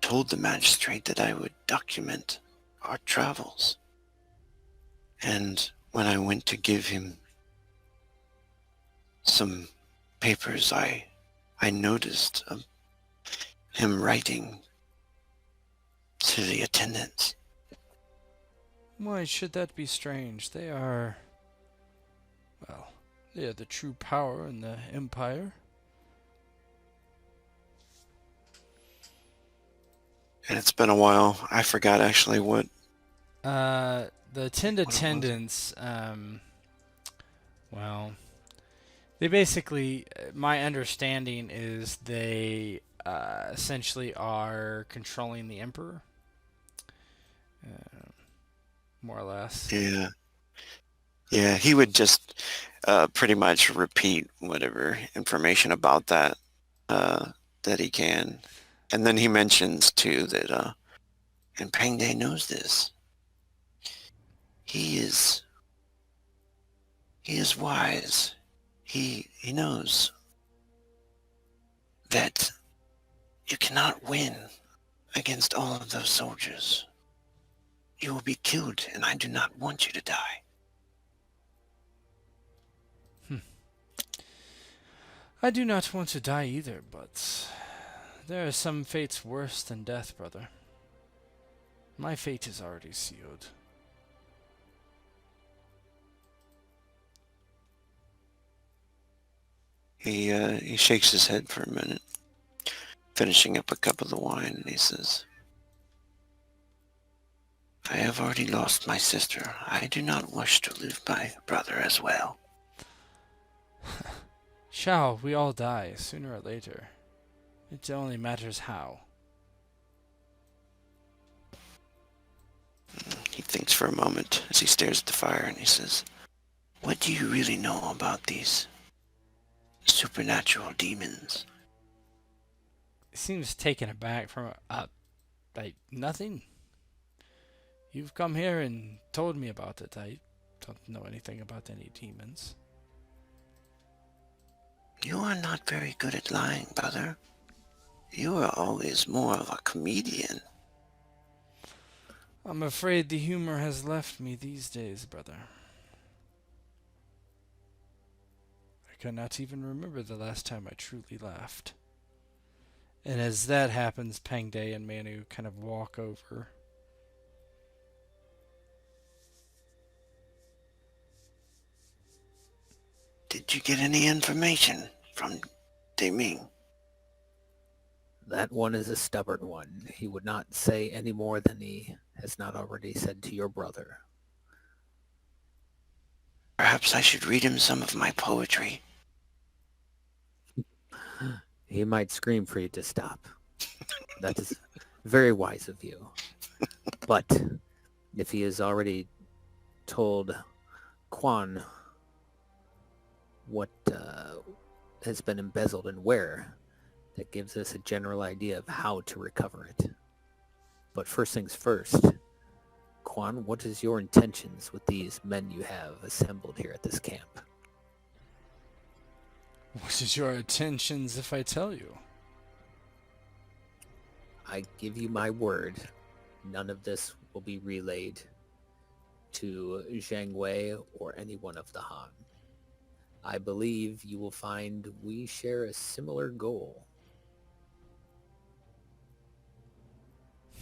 told the magistrate that I would document our travels. And when I went to give him some papers, I noticed him writing to the attendants. Why should that be strange? They are the true power in the Empire. And it's been a while. I forgot actually what. The What it was. attendants, they basically, my understanding is they essentially are controlling the Emperor, more or less. Yeah, he would just pretty much repeat whatever information about that that he can. And then he mentions too that, and Pang Day knows this. He is wise. He knows that you cannot win against all of those soldiers. You will be killed, and I do not want you to die. I do not want to die either, but there are some fates worse than death, brother. My fate is already sealed. He shakes his head for a minute, finishing up a cup of the wine, and he says, I have already lost my sister. I do not wish to lose my brother as well. Shall we all die, sooner or later? It only matters how. He thinks for a moment as he stares at the fire, and he says, what do you really know about these supernatural demons? He seems taken aback from nothing. You've come here and told me about it. I don't know anything about any demons. You are not very good at lying, brother. You are always more of a comedian. I'm afraid the humor has left me these days, brother. I cannot even remember the last time I truly laughed. And as that happens, Pang Day and Manu kind of walk over. Did you get any information from Deming? That one is a stubborn one. He would not say any more than he has not already said to your brother. Perhaps I should read him some of my poetry. He might scream for you to stop. That is very wise of you. But if he has already told Quan what has been embezzled and where, that gives us a general idea of how to recover it. But first things first, Quan, what is your intentions with these men you have assembled here at this camp? What is your intentions if I tell you? I give you my word, none of this will be relayed to Zhang Wei or anyone of the Han. I believe you will find we share a similar goal.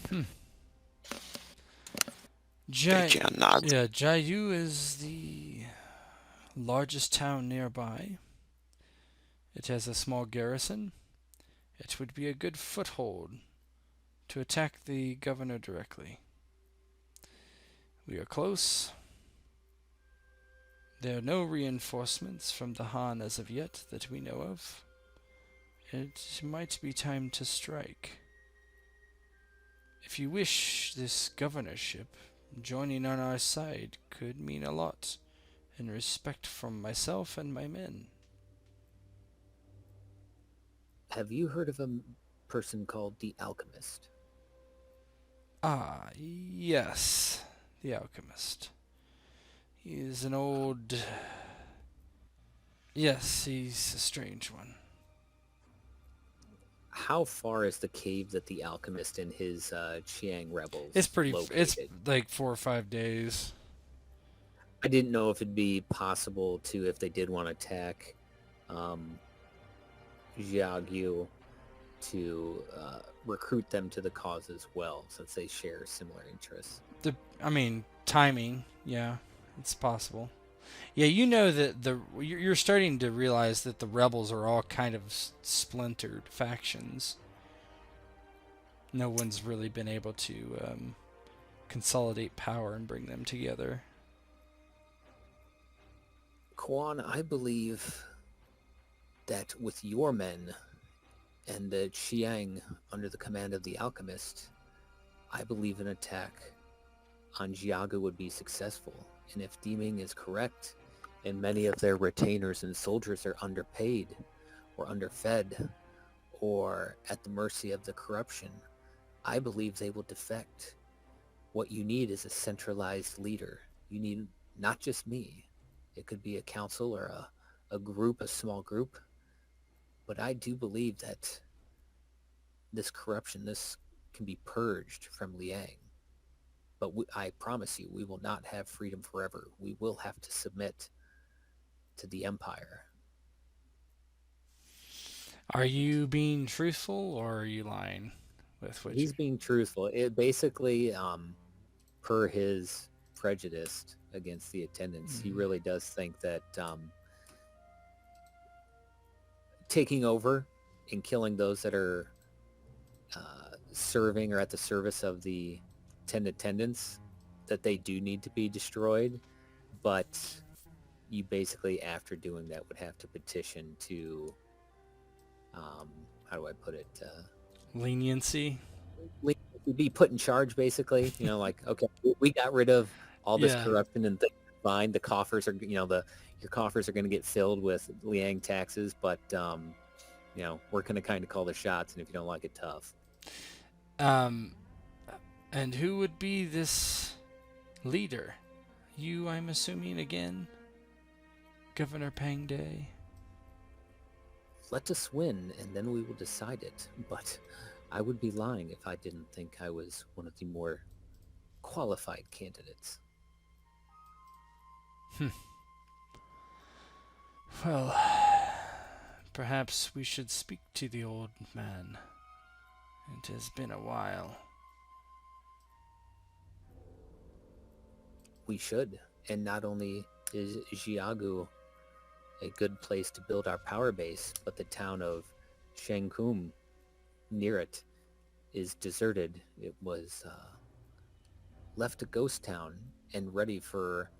Fei Jian nods. Yeah, Jiayu is the largest town nearby. It has a small garrison. It would be a good foothold to attack the governor directly. We are close. There are no reinforcements from the Han as of yet that we know of. It might be time to strike. If you wish this governorship, joining on our side could mean a lot in respect from myself and my men. Have you heard of a person called the Alchemist? Ah, yes, the alchemist. He is an old... Yes, he's a strange one. How far is the cave that the Alchemist and his Chiang rebels It's pretty... located? It's like 4 or 5 days. I didn't know if it'd be possible to, if they did want to attack Jiagyu, to recruit them to the cause as well, since they share similar interests. Timing, yeah, it's possible. Yeah, you know that you're starting to realize that the rebels are all kind of splintered factions. No one's really been able to consolidate power and bring them together. Kwan, I believe that with your men and the Chiang under the command of the Alchemist, I believe an attack on Jiagu would be successful. And if Deeming is correct, and many of their retainers and soldiers are underpaid or underfed or at the mercy of the corruption, I believe they will defect. What you need is a centralized leader. You need not just me. It could be a council or a group, a small group. But I do believe that this corruption, this can be purged from Liang. But I promise you, we will not have freedom forever. We will have to submit to the Empire. Are you being truthful or are you lying with what He's being truthful. It basically, per his prejudice against the attendants, he really does think that taking over and killing those that are serving or at the service of the 10 attendants, that they do need to be destroyed, but you basically, after doing that, would have to petition to, how do I put it? leniency? Be put in charge, basically. You know, like, okay, we got rid of all this Yeah. corruption and things are fine. The coffers are, your coffers are going to get filled with Liang taxes, but, we're going to kind of call the shots, and if you don't like it, tough. And who would be this leader? You, I'm assuming, again? Governor Pang Day? Let us win, and then we will decide it. But I would be lying if I didn't think I was one of the more qualified candidates. Well, perhaps we should speak to the old man. It has been a while. We should. And not only is Jiagu a good place to build our power base, but the town of Shangkum near it is deserted. It was left a ghost town and ready for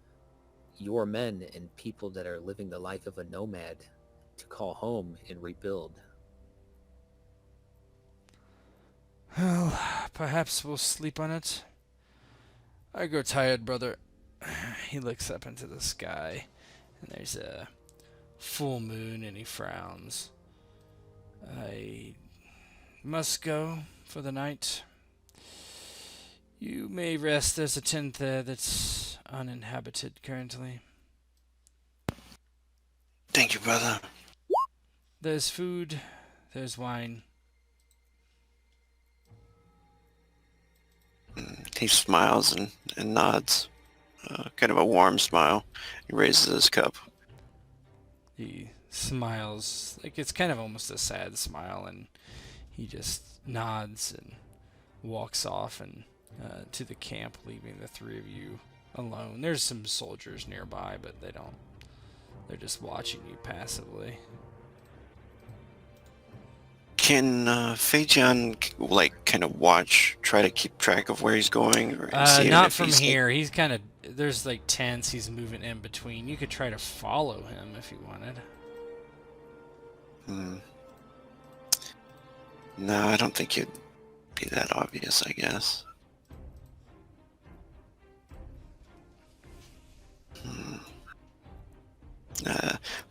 your men and people that are living the life of a nomad to call home and rebuild. Well, perhaps we'll sleep on it. I grow tired, brother. He looks up into the sky, and there's a full moon, and he frowns. I must go for the night. You may rest. There's a tent there that's uninhabited currently. Thank you, brother. There's food. There's wine. he smiles and nods, kind of a warm smile. He raises his cup. He smiles, like it's kind of almost a sad smile, and he just nods and walks off and to the camp, leaving the three of you alone. There's some soldiers nearby, but they're just watching you passively. Can Fei Jian like kind of try to keep track of where he's going, or see Not if from he's, here. He's kind of, there's like tents he's moving in between. You could try to follow him if you wanted. No, I don't think it'd be that obvious, I guess.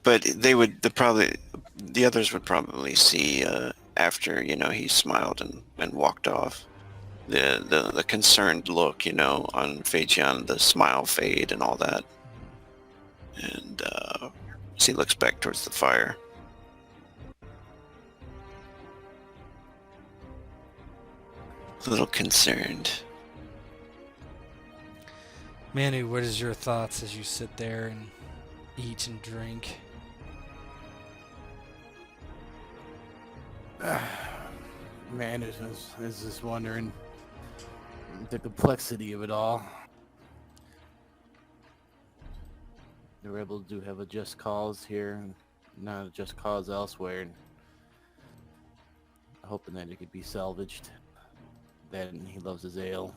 But the others would probably see after he smiled and walked off. The concerned look, on Fei Jian, the smile fade and all that, and as he looks back towards the fire. A little concerned. Manu, what is your thoughts as you sit there and eat and drink? Man, is just wondering the complexity of it all. They were able to have a just cause here, and not a just cause elsewhere. And hoping that it could be salvaged. That and he loves his ale.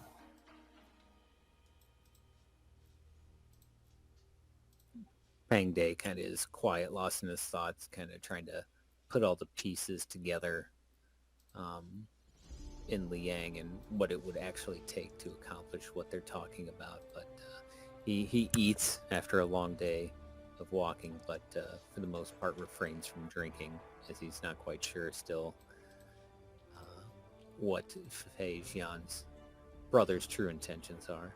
Pang Day kind of is quiet, lost in his thoughts, kind of trying to put all the pieces together in Liang and what it would actually take to accomplish what they're talking about. But he eats after a long day of walking, but for the most part refrains from drinking, as he's not quite sure still what Fei Jian's brother's true intentions are.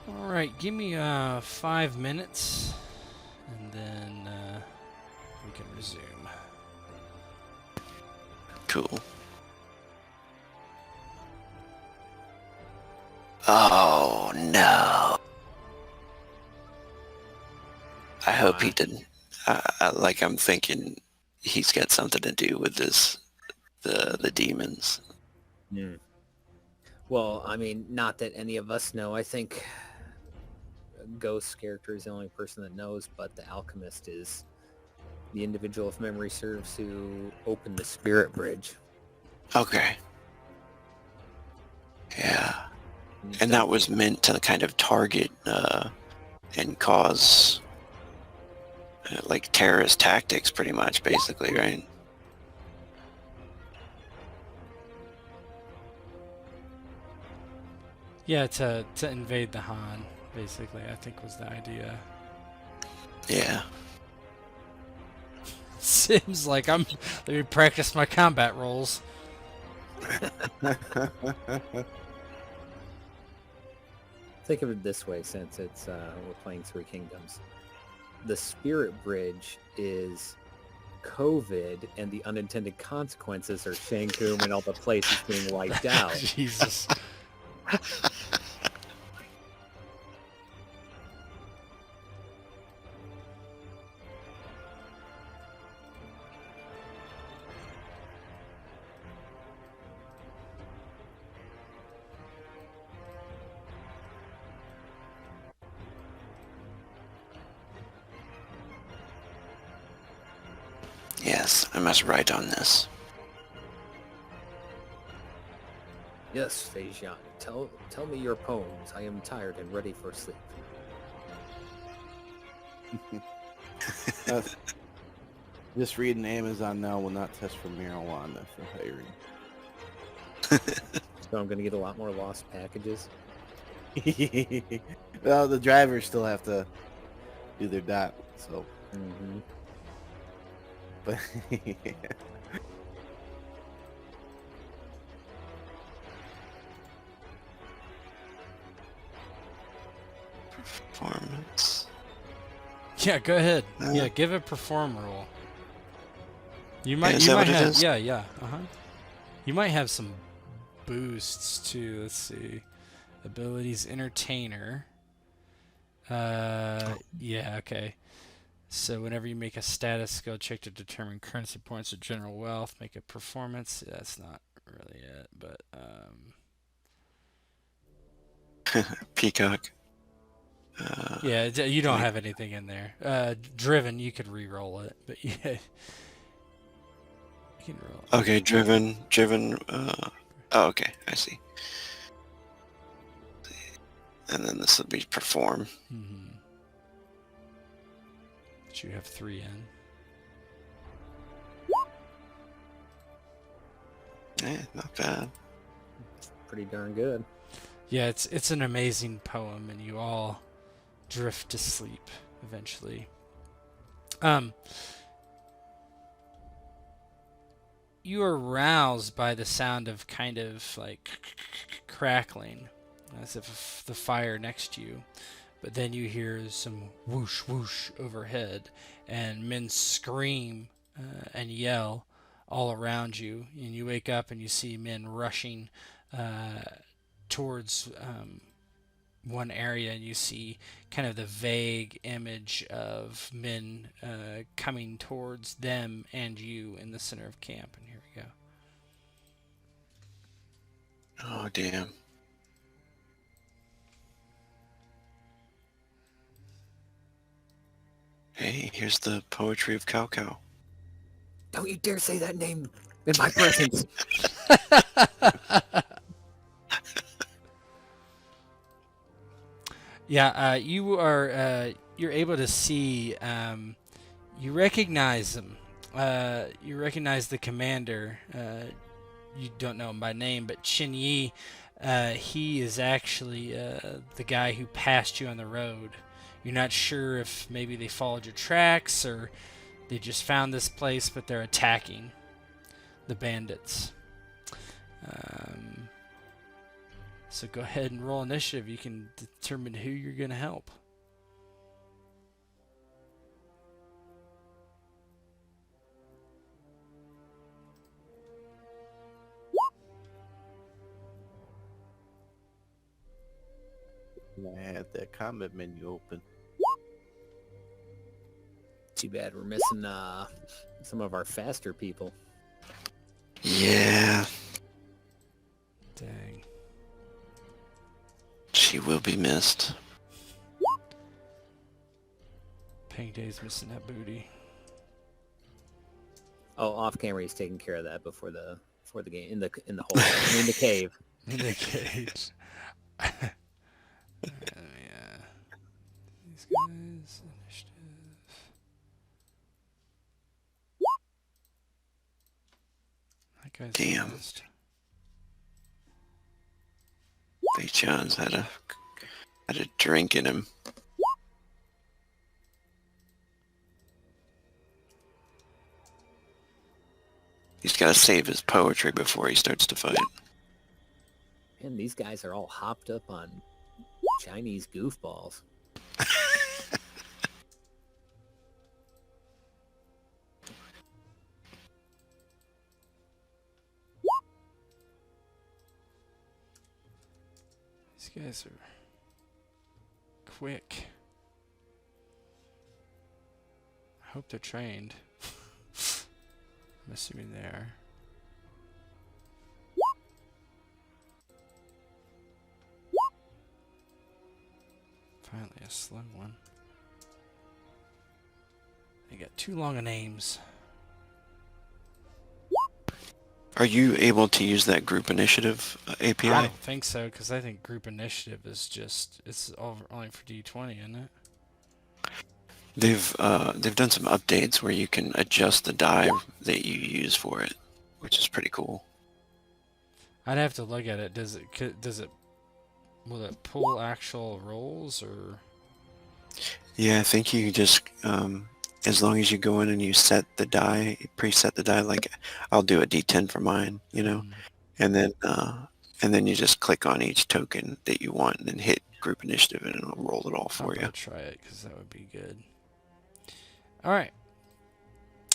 All right, give me 5 minutes, and then we can resume. Cool. Oh no! I hope he didn't. I'm thinking he's got something to do with this, the demons. Mm. Well, I mean, not that any of us know. I think Ghost's character is the only person that knows, but the alchemist is the individual, if memory serves, who opened the spirit bridge. Okay. Yeah. And that was meant to kind of target and cause like terrorist tactics, pretty much, basically, right? Yeah, to invade the Han, basically, I think was the idea. Yeah. Seems like let me practice my combat rolls. Think of it this way, since it's we're playing Three Kingdoms. The spirit bridge is COVID, and the unintended consequences are Shankum and all the places being wiped out. Jesus. Yes, I must write on this. Yes, Fei Jian, tell me your poems. I am tired and ready for sleep. Just reading Amazon now will not test for marijuana for hiring. So I'm going to get a lot more lost packages. Well, the drivers still have to do their dot, so. Mm-hmm. But Performance. Yeah, go ahead. Yeah, give a perform roll. You might. Is You that might what it have. is? Yeah. Uh huh. You might have some boosts too. Let's see. Abilities entertainer. Yeah, okay. So whenever you make a status skill check to determine currency points or general wealth, make a performance. That's not really it, but Peacock. yeah, you don't have anything in there. Driven, you could re-roll it, but yeah, you can roll it. Okay, driven. Oh, okay, I see. And then this will be perform. Mm-hmm. But you have 3 in. Not bad. Pretty darn good. Yeah, it's an amazing poem, and you all drift to sleep eventually. You are roused by the sound of kind of like crackling, as if the fire next to you. But then you hear some whoosh whoosh overhead, and men scream and yell all around you. And you wake up and you see men rushing towards one area, and you see kind of the vague image of men coming towards them and you in the center of camp. And here we go. Oh, damn. Hey, here's the poetry of Cow Cow. Don't you dare say that name in my presence. Yeah, you are. You're able to see. You recognize them. You recognize the commander. You don't know him by name, but Chin Yi. He is actually the guy who passed you on the road. You're not sure if maybe they followed your tracks or they just found this place, but they're attacking the bandits. So go ahead and roll initiative. You can determine who you're going to help. I had that comment menu open. Too bad we're missing some of our faster people. Yeah, Dang. she will be missed. Pang Day's missing that booty. Oh, off camera, he's taking care of that before the game in the hole. I mean, the cave. In the cage. Yeah. These guys, initiative. That guy's Damn. missed. Fei Jian's had a drink in him. He's got to save his poetry before he starts to fight. And these guys are all hopped up on Chinese goofballs. These guys are quick. I hope they're trained. I'm assuming they are. Finally, a slow one. They got too long of names. Are you able to use that group initiative API? I don't think so, because I think group initiative is just, it's only for D20, isn't it? They've done some updates where you can adjust the die that you use for it, which is pretty cool. I'd have to look at it. Will it pull actual rolls, or? Yeah, I think you just as long as you go in and you set the die, preset the die, like I'll do a D10 for mine, you know, and then you just click on each token that you want and then hit group initiative and it'll roll it all for you. I'll try it because that would be good. All right.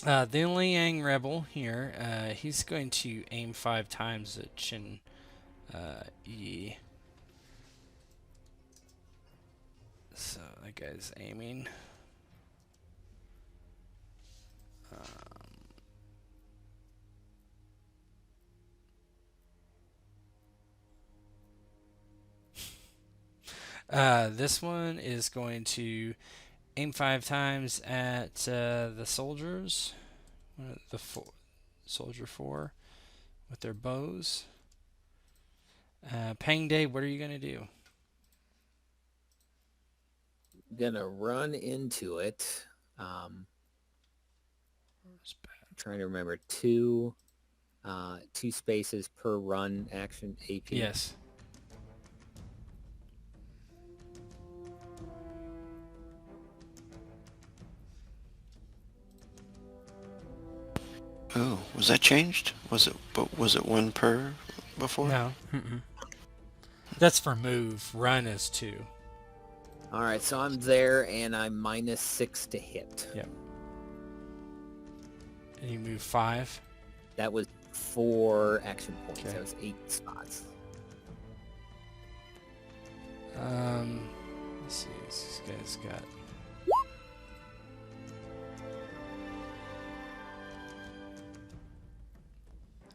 The Liang rebel here, he's going to aim 5 times at Chin Yi. So that guy's aiming. This one is going to aim 5 times at the soldiers. Soldier 4 with their bows. Pang Day, what are you going to do? Gonna run into it. Trying to remember two spaces per run action AP. Yes. Oh, was that changed? Was it one per before? No. That's for move. Run is 2. All right, so I'm there, and I'm -6 to hit. Yep. And you move 5. That was 4 action points. Okay. That was 8 spots. Let's see. This guy's got.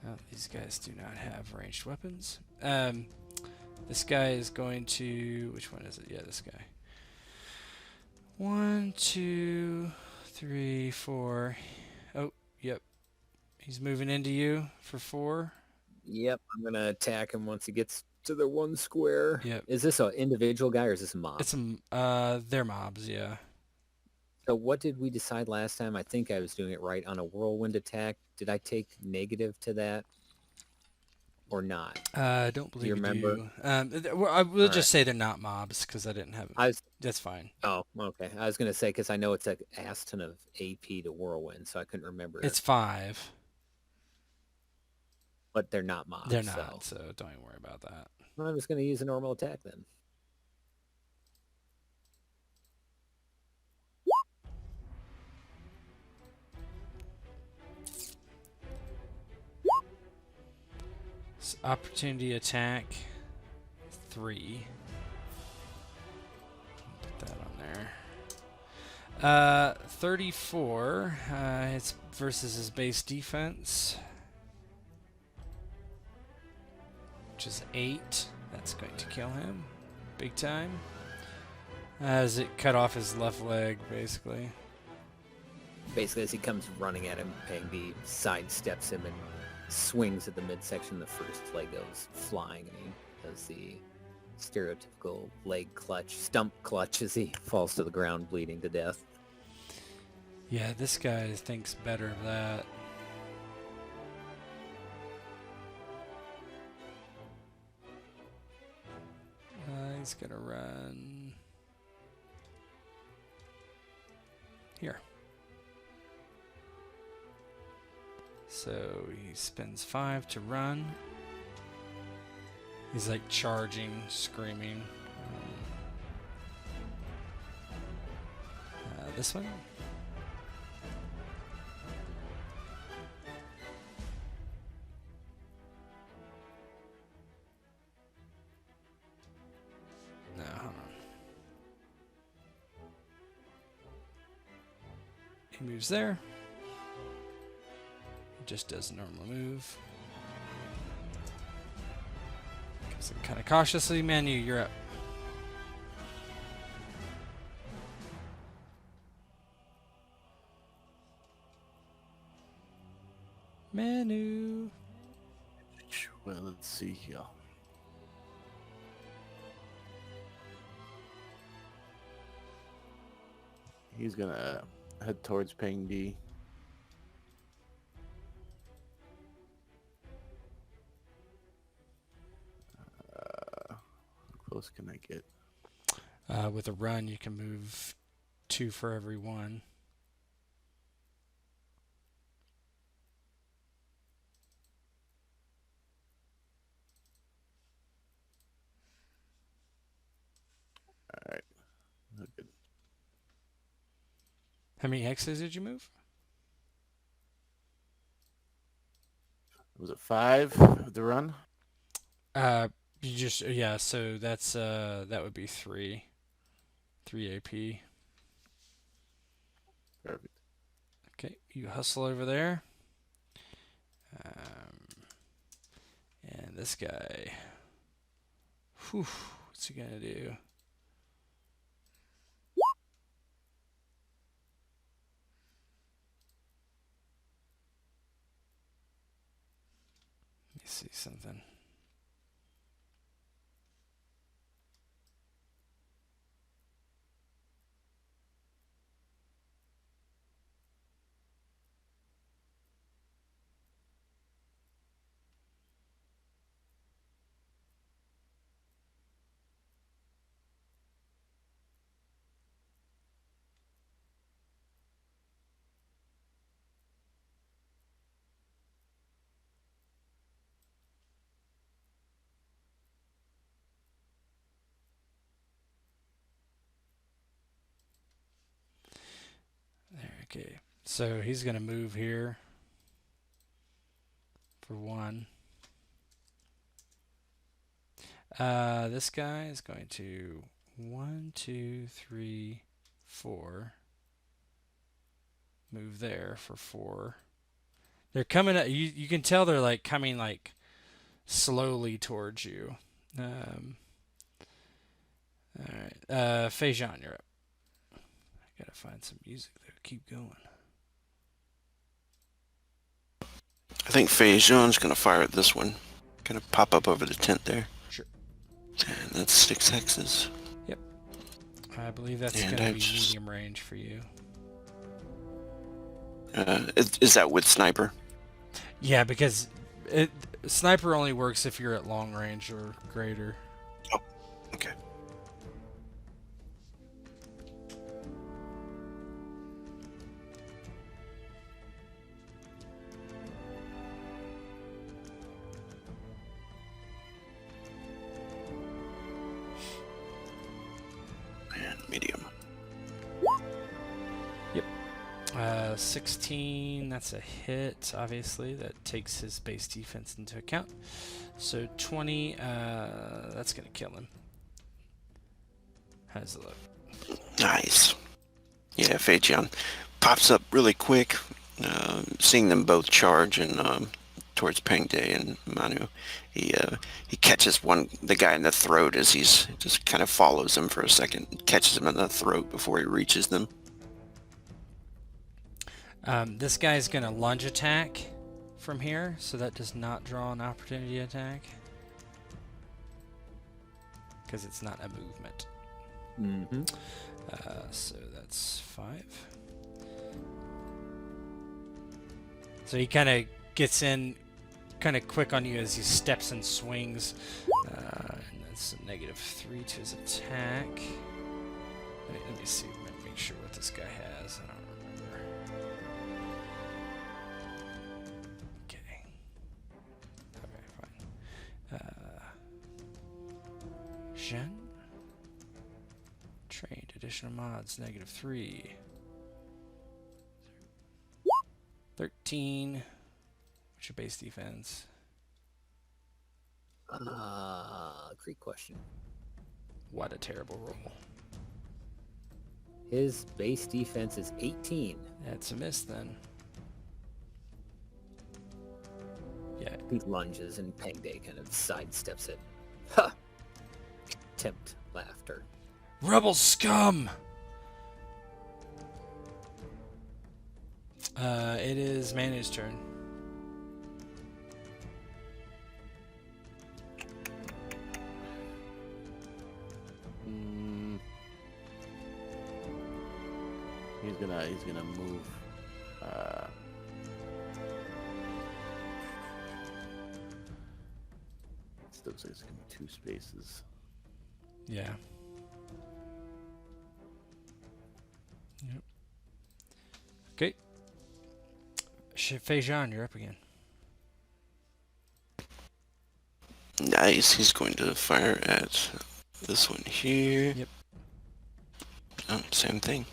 Oh, these guys do not have ranged weapons. This guy is going to. Which one is it? Yeah, this guy. 1, 2, 3, 4. Oh, yep. He's moving into you for 4. Yep, I'm gonna attack him once he gets to the 1 square. Yep. Is this an individual guy or is this a mob? It's they're mobs, yeah. So what did we decide last time? I think I was doing it right on a whirlwind attack. Did I take negative to that or not? I don't believe you remember? do. I will just right. say they're not mobs because I didn't have. That's fine. Oh, okay. I was gonna say because I know it's an ass ton of AP to whirlwind, so I couldn't remember. It's 5. But they're not mobs. They're not, so don't even worry about that. I'm just gonna use a normal attack then. Opportunity attack 3. Put that on there. 34. It's versus his base defense, which is 8. That's going to kill him, big time. As it cut off his left leg, basically. Basically, as he comes running at him, Pang B sidesteps him and swings at the midsection. The first leg goes flying, and he does the stereotypical leg clutch, stump clutch, as he falls to the ground, bleeding to death. Yeah, this guy thinks better of that. He's gonna run here. So he spends 5 to run. He's like charging, screaming. This one. No, hold on. He moves there. He just does a normal move. Goes in kind of cautiously. Manu, you're up. Manu. Well, let's see here. He's gonna head towards Pang D. How close can I get? With a run, you can move 2 for every 1. All right. Good. How many X's did you move? Was it 5 the run? You just yeah. So that's that would be 3 AP. Perfect. Okay, you hustle over there. And this guy. Whew, what's he gonna do? Let me see something. There, okay. So he's gonna move here for 1. This guy is going to 1, 2, 3, 4. Move there for 4. They're coming at you. You can tell they're like coming like slowly towards you. All right. Fei Jian, you're up. I gotta find some music though. Keep going. I think Fei Jian's gonna fire at this one. Gonna pop up over the tent there. Sure. And that's 6 hexes. I believe that's And gonna I be just- medium range for you. Is that with sniper? Yeah, because sniper only works if you're at long range or greater. Oh, okay. And medium. 16, that's a hit, obviously. That takes his base defense into account. So 20, that's going to kill him. How does it look? Nice. Yeah, Fei Jian pops up really quick, seeing them both charge and towards Peng De and Manu. He catches the guy in the throat as he just kind of follows him for a second, catches him in the throat before he reaches them. This guy's going to lunge attack from here, so that does not draw an opportunity attack. Because it's not a movement. Mm-hmm. So that's 5. So he kind of gets in kind of quick on you as he steps and swings. And that's a -3 to his attack. Let me see, make sure what this guy has. I don't remember. Okay. Okay, fine. Zhen? Trained. Additional mods, -3. 13. What's your base defense? Great question. What a terrible roll. His base defense is 18. That's a miss then. Yeah. He lunges and Peng De kind of sidesteps it. Ha! Contempt laughter. Rebel scum! It is Manu's turn. He's gonna move. Still looks like it's gonna be 2 spaces. Yeah. Yep. Okay. Fei Jian, you're up again. Nice. He's going to fire at this one here. Yep. Oh, same thing.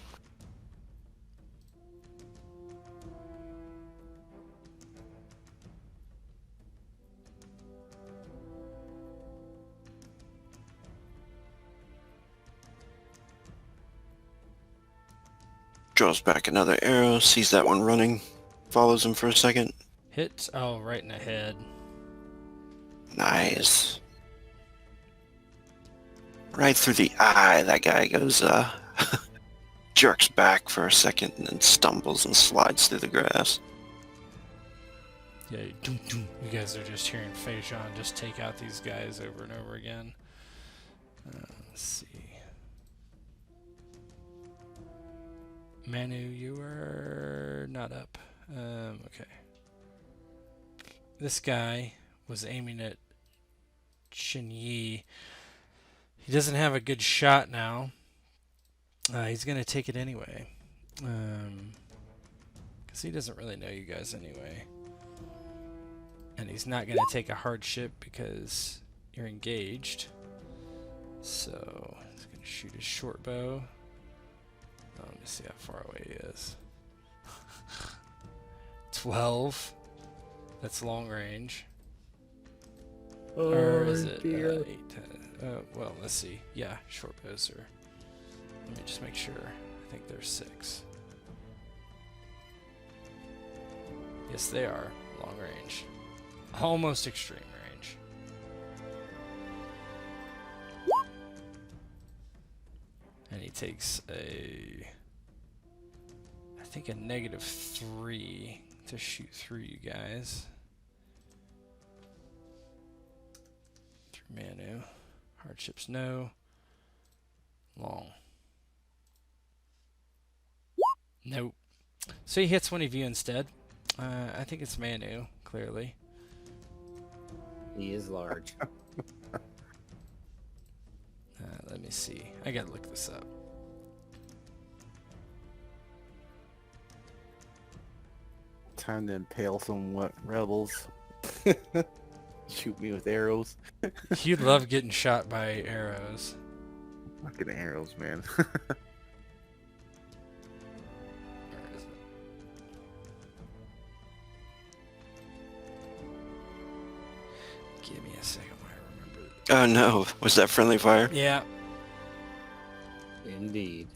draws back another arrow, sees that one running, follows him for a second. Hit. Oh, right in the head. Nice. Right through the eye. That guy goes, jerks back for a second and then stumbles and slides through the grass. Yeah, you guys are just hearing Fei Jian just take out these guys over and over again. Let's see. Manu, you are not up. Okay. This guy was aiming at Shin Yi. He doesn't have a good shot now. He's going to take it anyway. Because he doesn't really know you guys anyway. And he's not going to take a hardship because you're engaged. So he's going to shoot his short bow. Oh, let me see how far away he is. 12. That's long range. Or is it 8, 10? Well, let's see. Yeah, short bows are. Let me just make sure. I think there's 6. Yes, they are long range. Almost extreme range. And he takes I think a -3 to shoot through you guys. Through Manu. Hardships, no. Long. Nope. So he hits one of you instead. I think it's Manu, clearly. He is large. Let me see. I gotta look this up. Time to impale some rebels. Shoot me with arrows. You'd love getting shot by arrows. Fucking arrows, man. Where is it? Give me a second while I remember it. Oh no, was that friendly fire? Yeah. Indeed.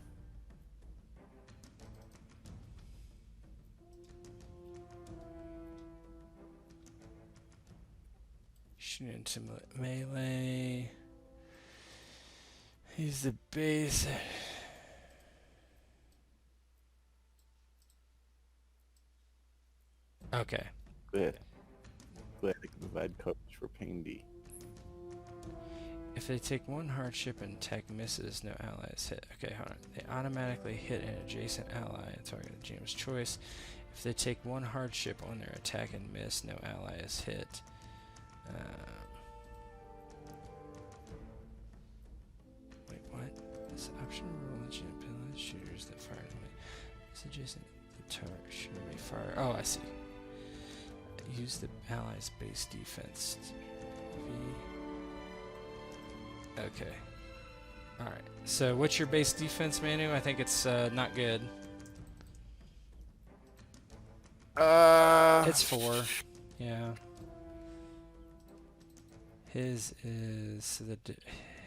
Shooting into melee. He's the base. Okay. Good. Glad I can provide coverage for Pang D. If they take one hardship and attack misses, no ally is hit. Okay, hold on. They automatically hit an adjacent ally and target a GM's choice. If they take one hardship on their attack and miss, no ally is hit. Wait, what? This optional rule lets you penalize shooters that fire enemy. It's adjacent to the target. Shooter may fire. Oh, I see. Use the ally's base defense. Okay. Alright. So what's your base defense, Manu? I think it's not good. It's 4. Yeah. His is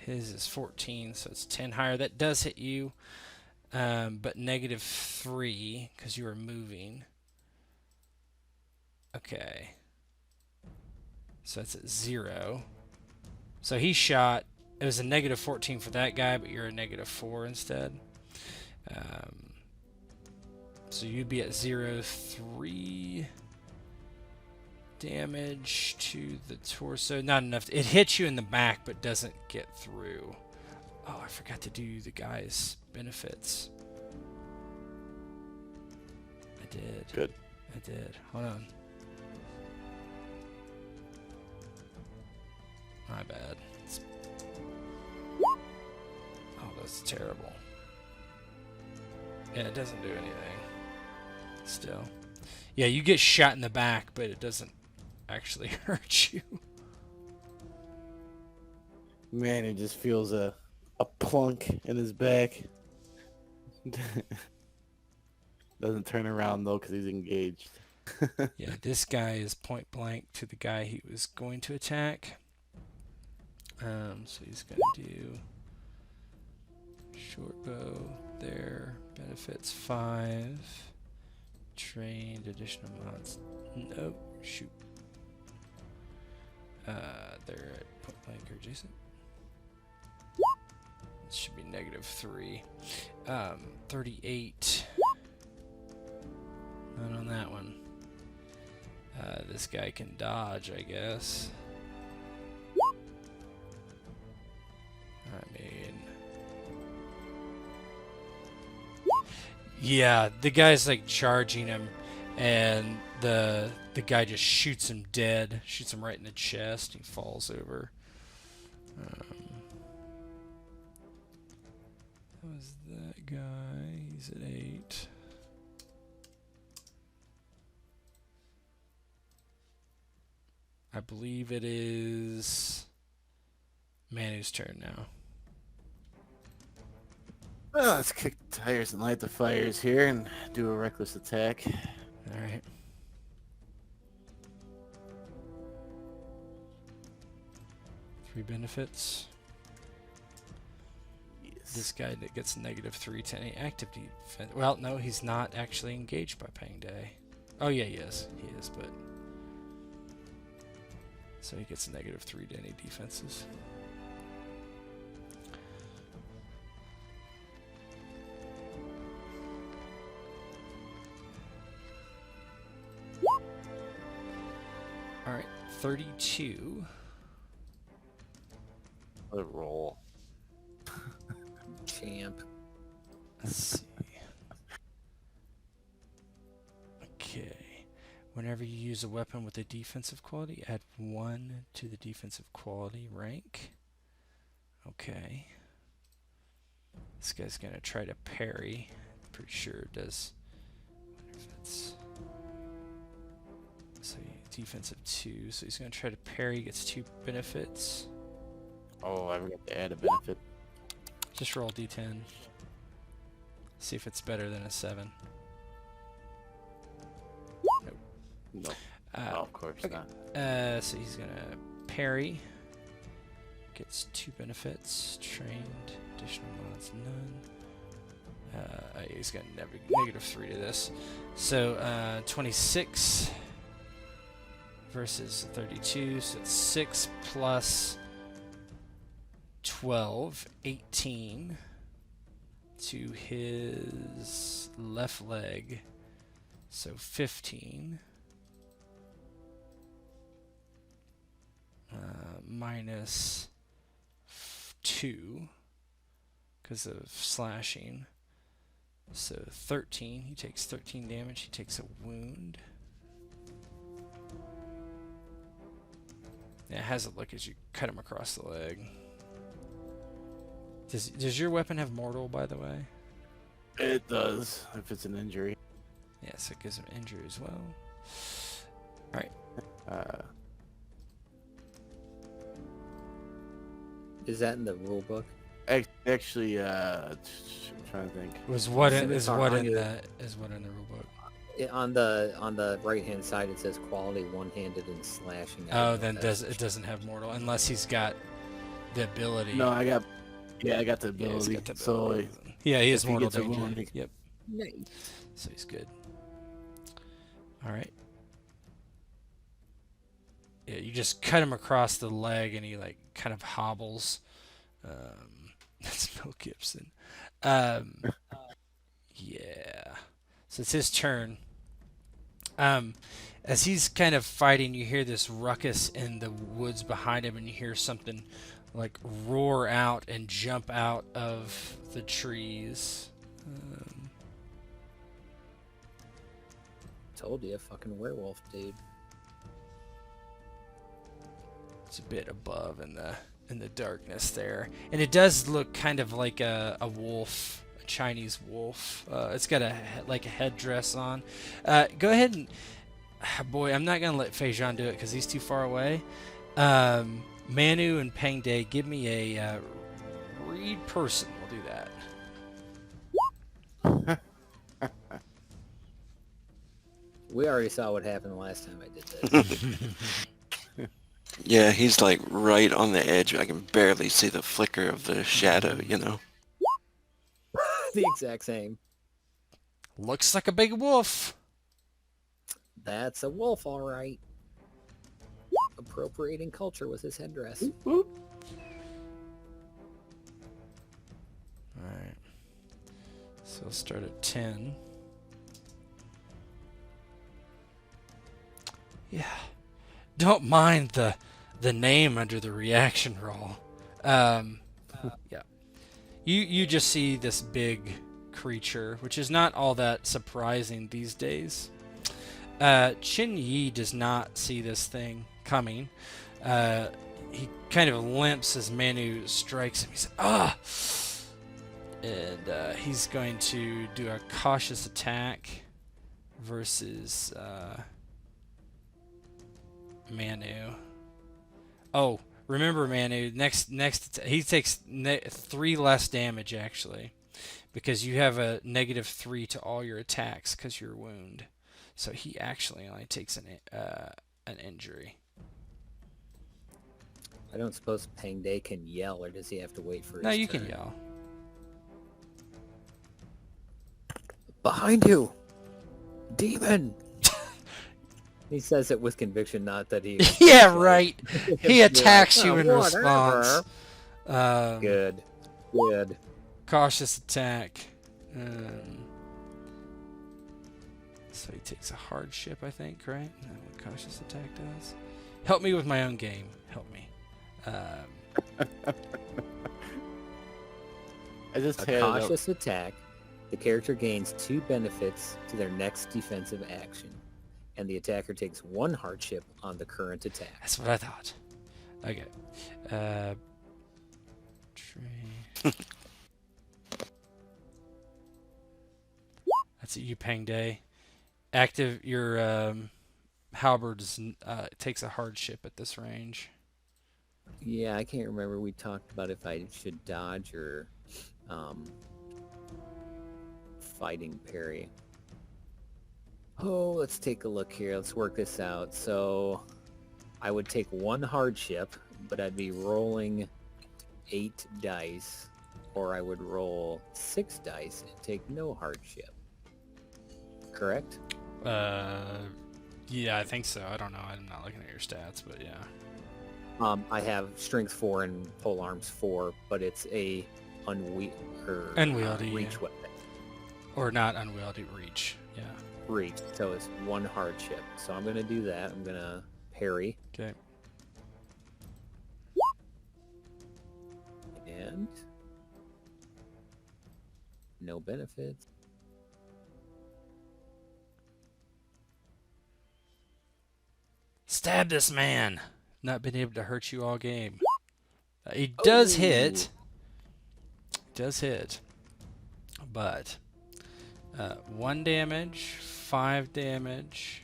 his is 14, so it's 10 higher. That does hit you, but -3 because you were moving. Okay. So that's at 0. So he shot. It was a -14 for that guy, but you're a -4 instead. So you'd be at 0.3 damage to the torso. Not enough. It hits you in the back, but doesn't get through. Oh, I forgot to do the guy's benefits. I did. Good. I did. Hold on. My bad. Oh, that's terrible. Yeah, it doesn't do anything. Still. Yeah, you get shot in the back, but it doesn't actually hurt you. Man, he just feels a plunk in his back. Doesn't turn around though because he's engaged. Yeah, this guy is point blank to the guy he was going to attack. So he's going to do short bow there, Benefits 5. Trained additional mods. No, shoot. They're at point blank or adjacent. It should be -3. 38. Not on that one. This guy can dodge, I guess. I mean... Yeah, the guy's like charging him, and the guy just shoots him dead. Shoots him right in the chest. He falls over. That was that guy. He's at 8. I believe it is Manu's turn now. Well, let's kick the tires and light the fires here and do a reckless attack. All right. Three benefits. Yes. This guy that gets -3 to any active defense. Well, no, he's not actually engaged by Pang Day. Oh yeah, he is, but so he gets -3 to any defenses. All right, 32. What a roll. Champ. Let's see. Okay. Whenever you use a weapon with a defensive quality, add 1 to the defensive quality rank. Okay. This guy's going to try to parry. Pretty sure it does. I wonder if it's... So defensive 2. So he's going to try to parry. Gets 2 benefits. Oh, I forgot to add a benefit. Just roll d10. See if it's better than a 7. Nope. No. Oh, of course okay. not. So he's gonna parry. Gets 2 benefits. Trained. Additional mods, none. He's got -3 to this. So 26 versus 32. So it's 6 plus 12, 18 to his left leg. So 15. Minus 2 because of slashing. So 13. He takes 13 damage. He takes a wound. Yeah, it has a look as you cut him across the leg. Does your weapon have mortal, by the way? It does, if it's an injury. Yeah, so it gives him injury as well. Alright. Is that in the rule book? Actually, I'm trying to think. Is what in It's the on rule your- book? On the right hand side, it says quality one-handed and slashing. Oh, then it doesn't have mortal unless he's got the ability. No, I got the Yeah, he's ability. got the So ability. Yeah, he has if he mortal gets a danger. wound, Yep. Nice. So he's good. All right. Yeah, you just cut him across the leg, and he like kind of hobbles. That's Mel Gibson. Yeah. So it's his turn. As he's kind of fighting, you hear this ruckus in the woods behind him, and you hear something like roar out and jump out of the trees. Told you, fucking werewolf, dude. It's a bit above in the darkness there, and it does look kind of like a wolf, a Chinese wolf. It's got a headdress on. Go ahead and, boy, I'm not gonna let Fei Jian do it because he's too far away. Manu and Pang Day, give me a read person. We'll do that. We already saw what happened the last time I did this. Yeah, he's like right on the edge. I can barely see the flicker of the shadow, you know. The exact same. Looks like a big wolf. That's a wolf, all right. Appropriating culture with his headdress. Whoop. Alright. So we'll start at 10. Yeah. Don't mind the name under the reaction roll. Yeah. You just see this big creature, which is not all that surprising these days. Chin Yi does not see this thing coming. He kind of limps as Manu strikes him. He says, "Ah!" And he's going to do a cautious attack versus Manu. Oh, remember Manu, he takes 3 less damage actually, because you have a -3 to all your attacks because you're wound. So he actually only takes an injury. I don't suppose Pang Day can yell, or does he have to wait for his No, you turn? can yell. Behind you! Demon! He says it with conviction, not that he... Yeah, right. He You're attacks like, you "Oh, in whatever." response. Good. Good. Cautious attack. So he takes a hardship, I think, right? Is that what cautious attack does? Help me with my own game. Help me. I just A had it up. cautious attack. The character gains 2 benefits to their next defensive action, and the attacker takes 1 hardship on the current attack. That's what I thought. Okay. That's a Yupeng Day. Active your halberd takes a hardship at this range. Yeah, I can't remember. We talked about if I should dodge or fighting parry. Oh, let's take a look here. Let's work this out. So I would take 1 hardship, but I'd be rolling 8 dice, or I would roll 6 dice and take no hardship. Correct? Yeah, I think so. I don't know. I'm not looking at your stats, but yeah. I have strength 4 and pole arms 4, but it's a unwieldy reach weapon. Or not unwieldy reach. Yeah. Reach, so it's 1 hardship. So I'm gonna do that. I'm gonna parry. Okay. And no benefits. Stab this man. Not been able to hurt you all game. He does hit. Does hit. But 1 damage, 5 damage,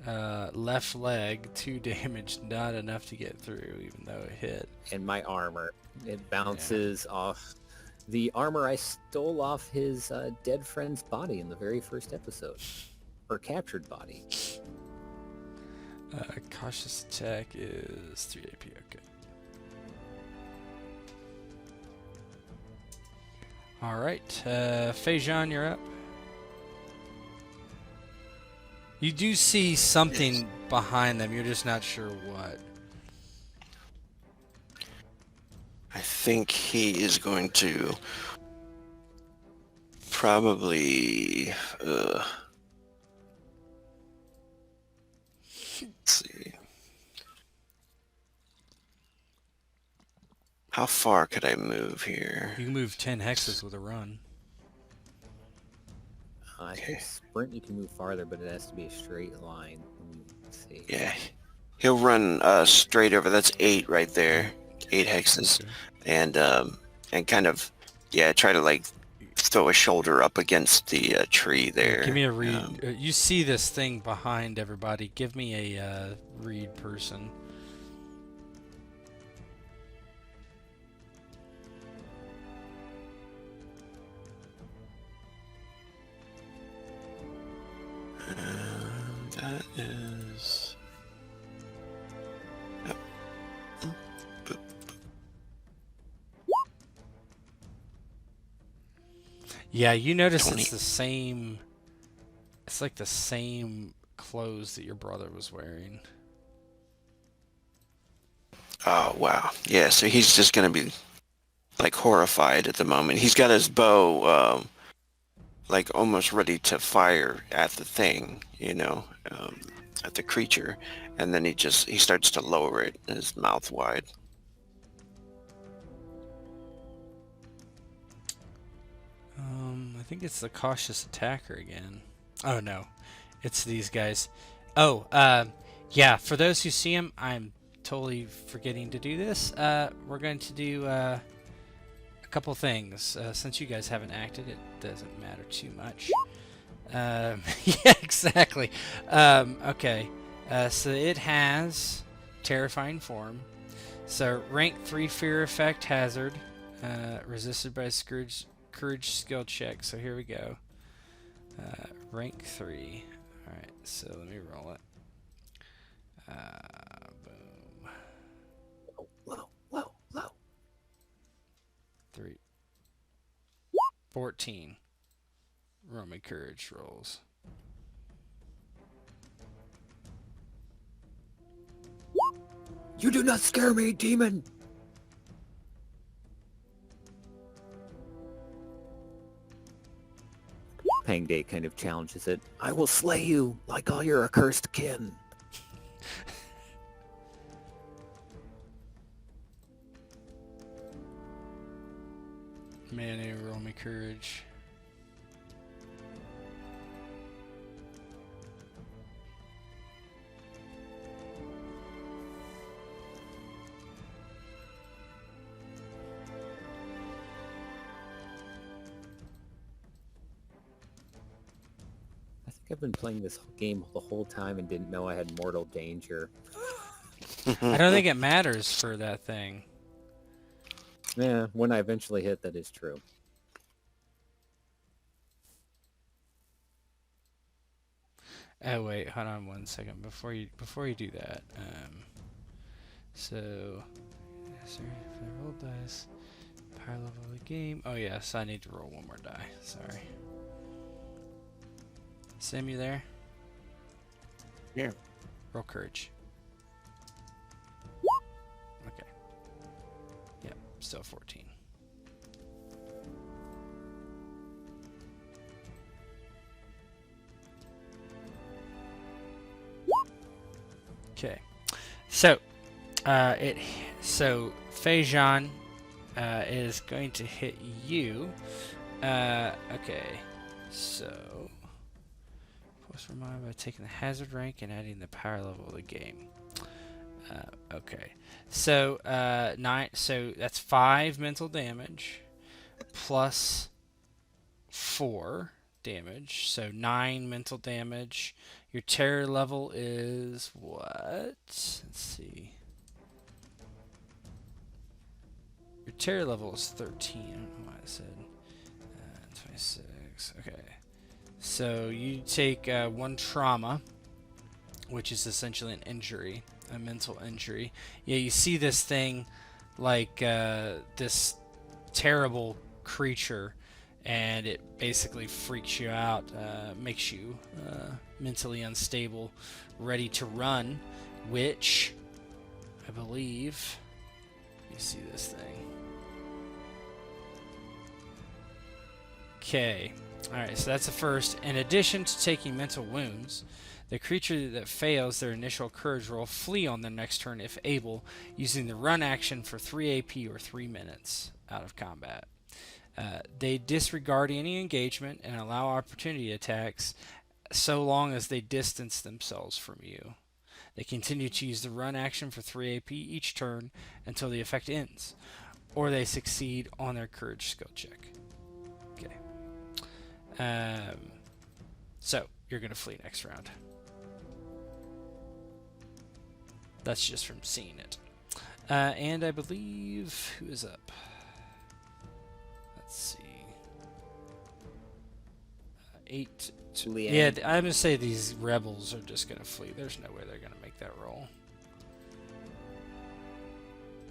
left leg, 2 damage, not enough to get through, even though it hit. And my armor, it bounces off the armor I stole off his dead friend's body in the very first episode, or captured body. Cautious attack is 3 AP. Okay. All right, Fei Jian, you're up. You do see something behind them. You're just not sure what. I think he is going to probably let's see. How far could I move here? You can move 10 hexes with a run. I think sprint you can move farther, but it has to be a straight line. Let's see. Yeah, he'll run straight over. That's 8 right there, 8 hexes, Okay. and kind of try to like throw a shoulder up against the tree there. Give me a read. You see this thing behind everybody. Give me a read person. That is. Yep. Yeah, you notice 20. it's the same. It's like the same clothes that your brother was wearing. Oh, wow. Yeah, so he's just going to be, like, horrified at the moment. He's got his bow, like, almost ready to fire at the thing, at the creature. And then he starts to lower it, his mouth wide. I think it's the cautious attacker again. Oh no, it's these guys. Oh, yeah. For those who see him, I'm totally forgetting to do this. We're going to do a couple things. Since you guys haven't acted, it doesn't matter too much. Yeah, exactly. Okay. So it has terrifying form. So rank 3 fear effect hazard, resisted by courage skill check. So here we go. Rank 3. Alright, so let me roll it. Boom. Low. 3. 14. Roman courage rolls. You do not scare me, demon! Pang Day kind of challenges it. I will slay you like all your accursed kin. Manu, roll me courage. I think I've been playing this game the whole time and didn't know I had mortal danger. I don't think it matters for that thing. Yeah, when I eventually hit, that is true. Oh wait, hold on 1 second before you do that. So, sorry, if I rolled dice, power level of the game. Oh yes, I need to roll one more die. Sorry. Sam, you there? Here. Roll courage. Okay. Yep, still 14. Okay. So, Fei Jian is going to hit you. Okay. So, plus remind by taking the hazard rank and adding the power level of the game. Okay. So, 9. So that's 5 mental damage plus 4 damage. So 9 mental damage. Your terror level is what? Let's see. Your terror level is 13. I don't know why I said 26. Okay. So you take 1 trauma, which is essentially an injury, a mental injury. Yeah, you see this thing like this terrible creature, and it basically freaks you out, makes you mentally unstable, ready to run, which I believe, you see this thing. Okay, alright, so that's the first. In addition to taking mental wounds, the creature that fails their initial courage roll flee on their next turn if able, using the run action for 3 AP or 3 minutes out of combat. They disregard any engagement and allow opportunity attacks so long as they distance themselves from you. They continue to use the run action for 3 AP each turn until the effect ends, or they succeed on their courage skill check. Okay. So, you're going to flee next round. That's just from seeing it. And I believe, who is up? Let's see. 8. Leanne. Yeah, I'm going to say these rebels are just going to flee. There's no way they're going to make that roll.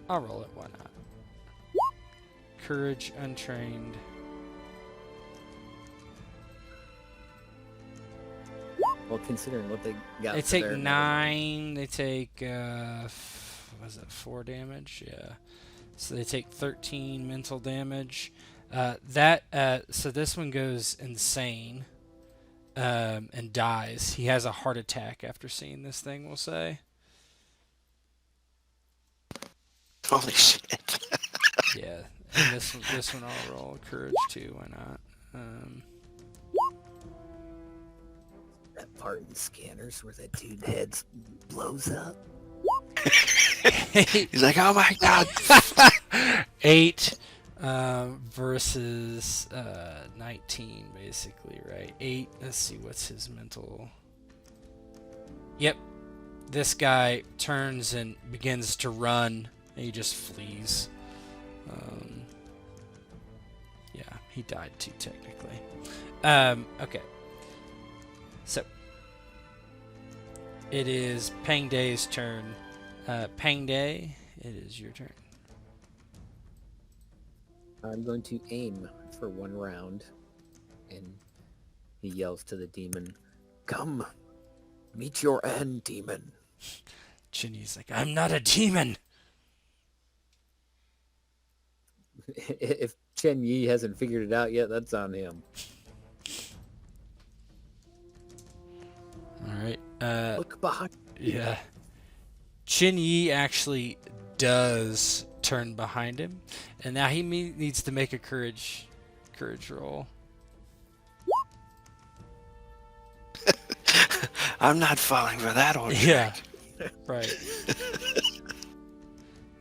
I'll roll it, why not? Courage, untrained. Well, considering what they got They for take their 9. They take was it 4 damage? Yeah. So they take 13 mental damage. So this one goes insane and dies. He has a heart attack after seeing this thing. We'll say. Holy shit. Yeah. And this one I'll roll courage too. Why not? that part in Scanners where that dude head blows up. He's like, oh my god. 8 versus 19, basically, right? 8. Let's see, what's his mental? Yep. This guy turns and begins to run, and he just flees. Yeah, he died too, technically. Okay. So, it is Pang Day's turn. Pang Day, it is your turn. I'm going to aim for 1 round, and he yells to the demon, "Come, meet your end, demon." Chinny's like, I'm not a demon! If Chen Yi hasn't figured it out yet, that's on him. Alright. Look behind. Yeah. Chin Yi actually does turn behind him, and now he needs to make a courage roll. I'm not falling for that old Yeah. trick. Right. Let's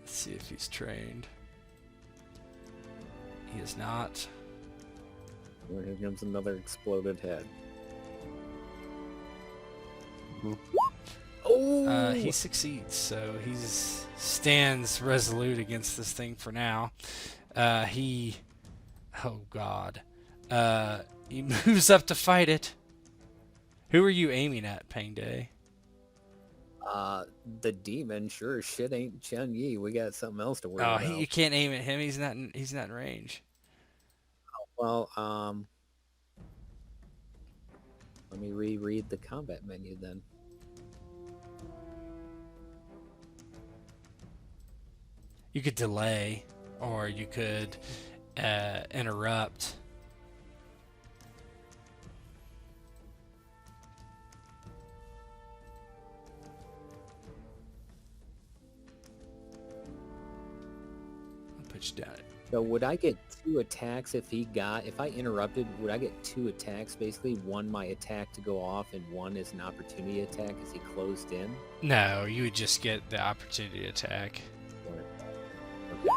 see if he's trained. He is not. Well, here comes another exploded head. Oh! He succeeds, so he stands resolute against this thing for now. Oh god. He moves up to fight it. Who are you aiming at, Pang Day? The demon sure as shit ain't Chen Yi. We got something else to worry Oh, about. you can't aim at him. He's not in range. Well, let me reread the combat menu then. You could delay, or you could interrupt. I'll put you down. So would I get 2 attacks if I interrupted, would I get 2 attacks basically? 1 my attack to go off and 1 is an opportunity attack as he closed in? No, you would just get the opportunity attack. Or, okay.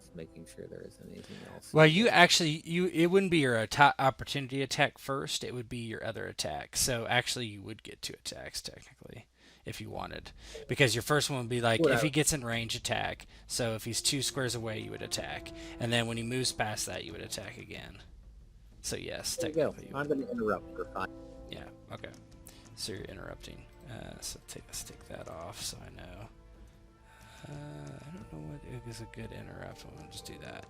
Just making sure there isn't anything else. Well, it wouldn't be your opportunity attack first. It would be your other attack. So actually, you would get 2 attacks technically, if you wanted, because your first one would be like if he gets in range, attack. So if he's 2 squares away, you would attack, and then when he moves past that, you would attack again. So yes, There you go. technically. I'm going to interrupt for 5. Yeah. Okay. So you're interrupting. So let's take that off, so I know. I don't know what is a good interrupt. I'm gonna just do that.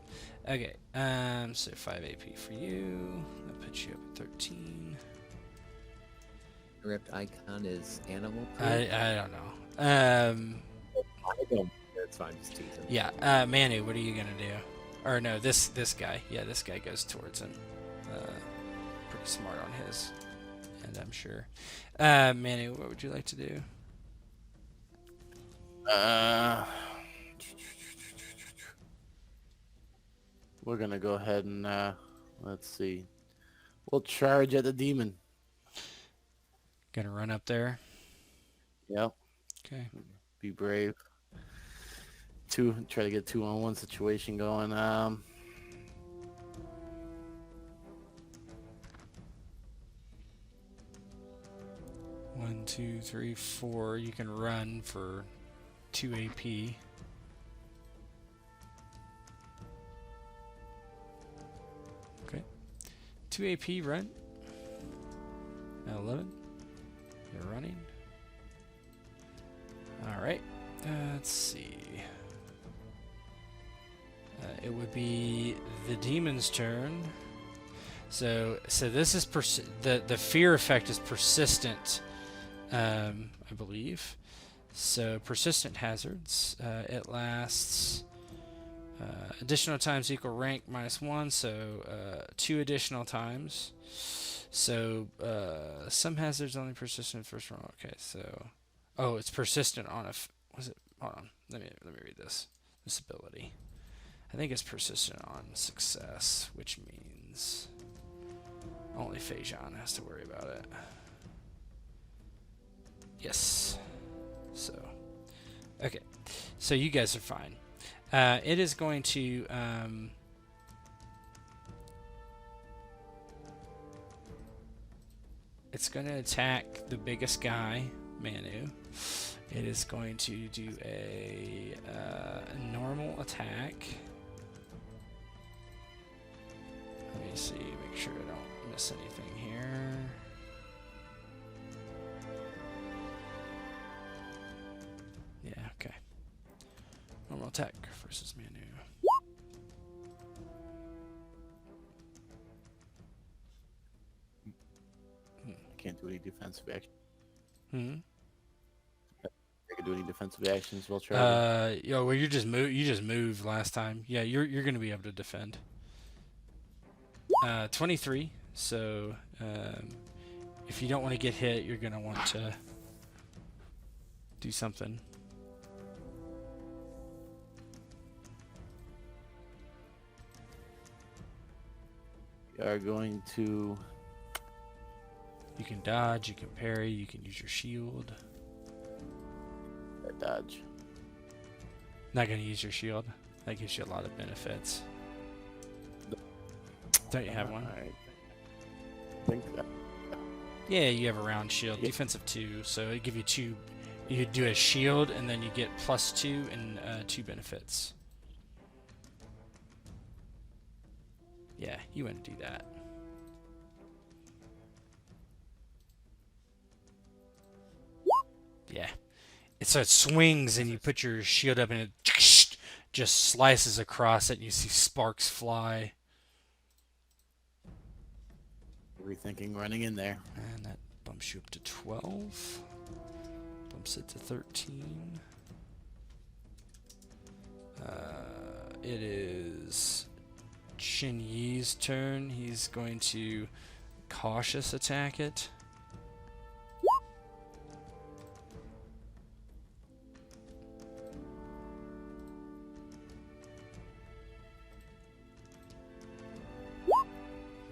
Okay. So 5 AP for you. That puts you up at 13. Interrupt icon is animal. I don't know. I don't. That's fine. Just teasing. Yeah. Manu, what are you gonna do? Or no, this guy. Yeah, this guy goes towards him. Pretty smart on his end, I'm sure. Manu, what would you like to do? We're gonna go ahead and let's see. We'll charge at the demon. Gonna run up there. Yep. Okay. Be brave. Try to get 2-on-1 situation going. 1, 2, 3, 4. You can run for 2 AP. Okay. 2 AP run. 11. You're running. let's see. It would be the demon's turn. So this is the fear effect is persistent, I believe. So persistent hazards. It lasts additional times equal rank -1, so 2 additional times. So some hazards only persistent first roll. Okay, so it's persistent on was it? Hold on, let me read this ability. I think it's persistent on success, which means only Fei Jian has to worry about it. Yes. So, okay. So you guys are fine. It is going to it's going to attack the biggest guy, Manu. It is going to do a normal attack. Let me see, make sure I don't miss anything here. Yeah, okay. Normal attack versus Manu. Can't do any defensive action. Hmm. I can do any defensive actions while traveling. Well, you just moved last time. Yeah, you're going to be able to defend. 23. So, if you don't want to get hit, you're going to want to do something. We are going to. You can dodge, you can parry, you can use your shield. Dodge. Not going to use your shield. That gives you a lot of benefits. Don't you have one? Alright. I think that. Yeah, you have a round shield. Yeah. Defensive 2, so it give you 2. You do a shield, and then you get +2 and 2 benefits. Yeah, you want to do that. Yeah. So it swings, and you put your shield up, and it just slices across it, and you see sparks fly. Rethinking running in there. And that bumps you up to 12. Bumps it to 13. It is Xin Yi's turn. He's going to cautious attack it.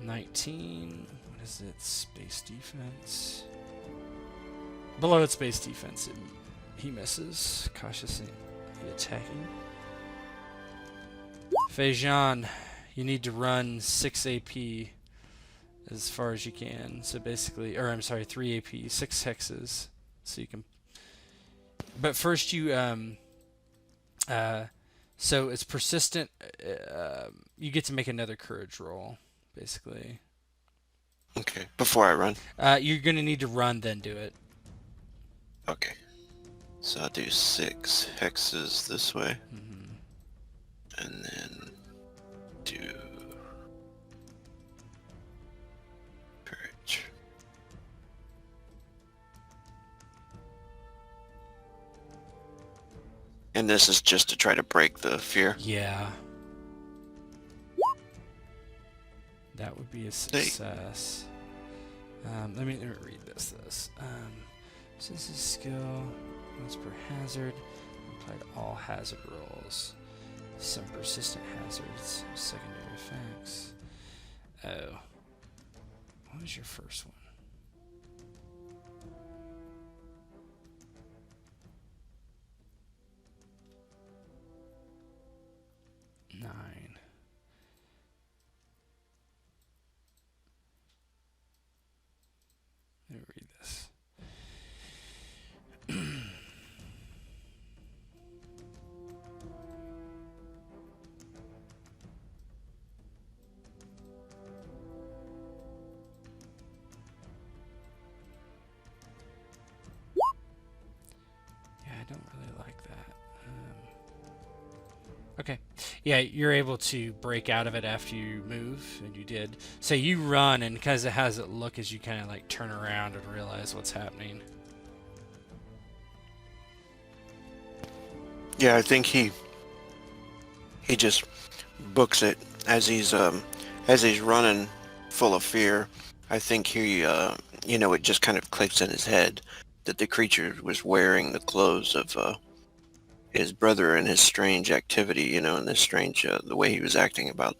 $19. What is it? Space defense. Below its base defense, he misses. Cautiously attacking. Fei Jian, you need to run 6 AP as far as you can. So basically, or I'm sorry, 3 AP, 6 hexes. So you can. But first, you so it's persistent. You get to make another courage roll, basically. Okay. Before I run. You're gonna need to run, then do it. Okay. So I'll do 6 hexes this way. Mm-hmm. And then do courage. And this is just to try to break the fear. Yeah. That would be a success. Let me read this. So this is skill. Once per hazard. Apply to all hazard rolls. Some persistent hazards. Secondary effects. Oh. What was your first one? Nine. Let me read this. Yeah, I don't really like that. Okay. Yeah, you're able to break out of it after you move, and you did. So you run, and because it has it look as you kind of like turn around and realize what's happening. Yeah, I think he just books it as he's running full of fear. I think he it just kind of clicks in his head that the creature was wearing the clothes of his brother and his strange activity, and this strange the way he was acting about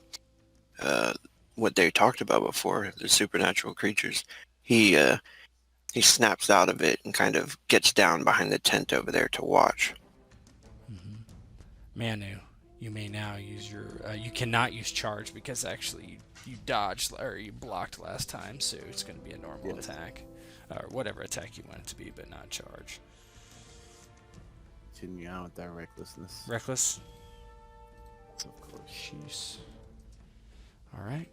uh, what they talked about before, the supernatural creatures. He snaps out of it and kind of gets down behind the tent over there to watch. Manu, you may now use your. You cannot use charge because actually you dodged or you blocked last time, so it's going to be a normal attack, or whatever attack you want it to be, but not charge. Continue on with that recklessness. Reckless. Of course. Jeez. All right.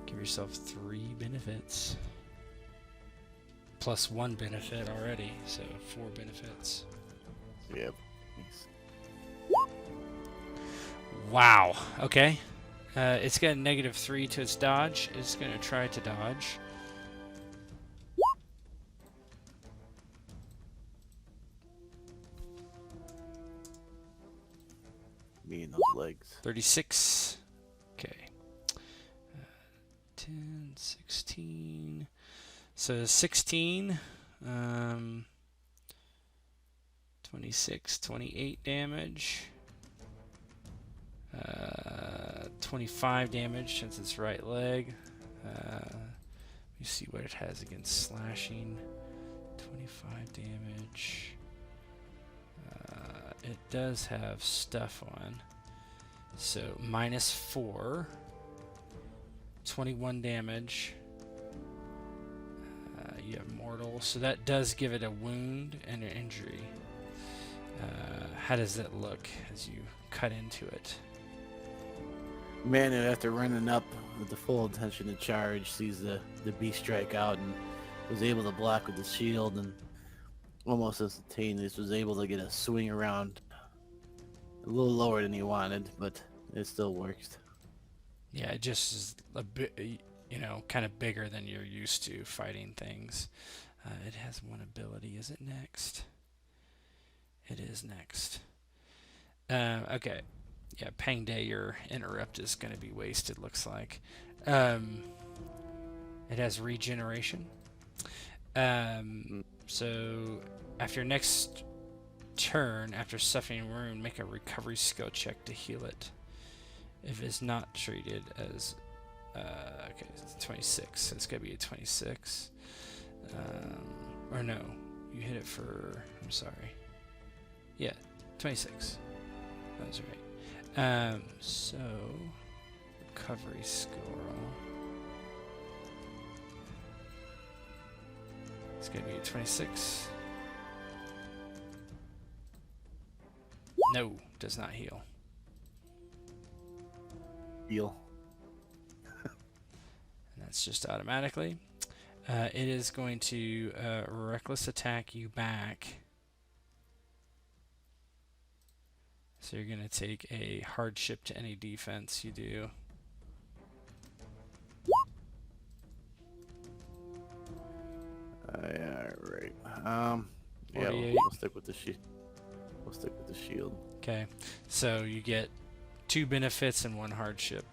Give yourself 3 benefits. Plus 1 benefit already, so 4 benefits. Yep. Thanks. Wow. Okay. It's got a -3 to its dodge. It's going to try to dodge. Me and those legs. 36. Okay. 10, 16. So 16. 26, 28 damage. 25 damage since it's right leg. Let me see what it has against slashing. 25 damage. It does have stuff on. So -4. 21 damage. You have mortal. So that does give it a wound and an injury. How does it look as you cut into it? Manu, after running up with the full intention to charge, sees the beast strike out and was able to block with the shield, and almost instantaneously was able to get a swing around a little lower than he wanted, but it still works. Yeah, it just is a bit, kind of bigger than you're used to fighting things. It has 1 ability. Is it next? It is next. Okay. Yeah, Pang Day, your interrupt is going to be wasted, looks like. It has regeneration. So after your next turn, after suffering a wound, make a recovery skill check to heal it. If it's not treated as... okay, it's 26, so it's got to be a 26. Or no, you hit it for... I'm sorry. Yeah, 26. That was right. So, recovery score. It's going to be a 26. No, does not heal. Heal. And that's just automatically. It is going to reckless attack you back. So you're going to take a hardship to any defense you do. Yeah, right. Yeah, 48. we'll stick with the shield. We'll stick with the shield. Okay, so you get 2 benefits and 1 hardship.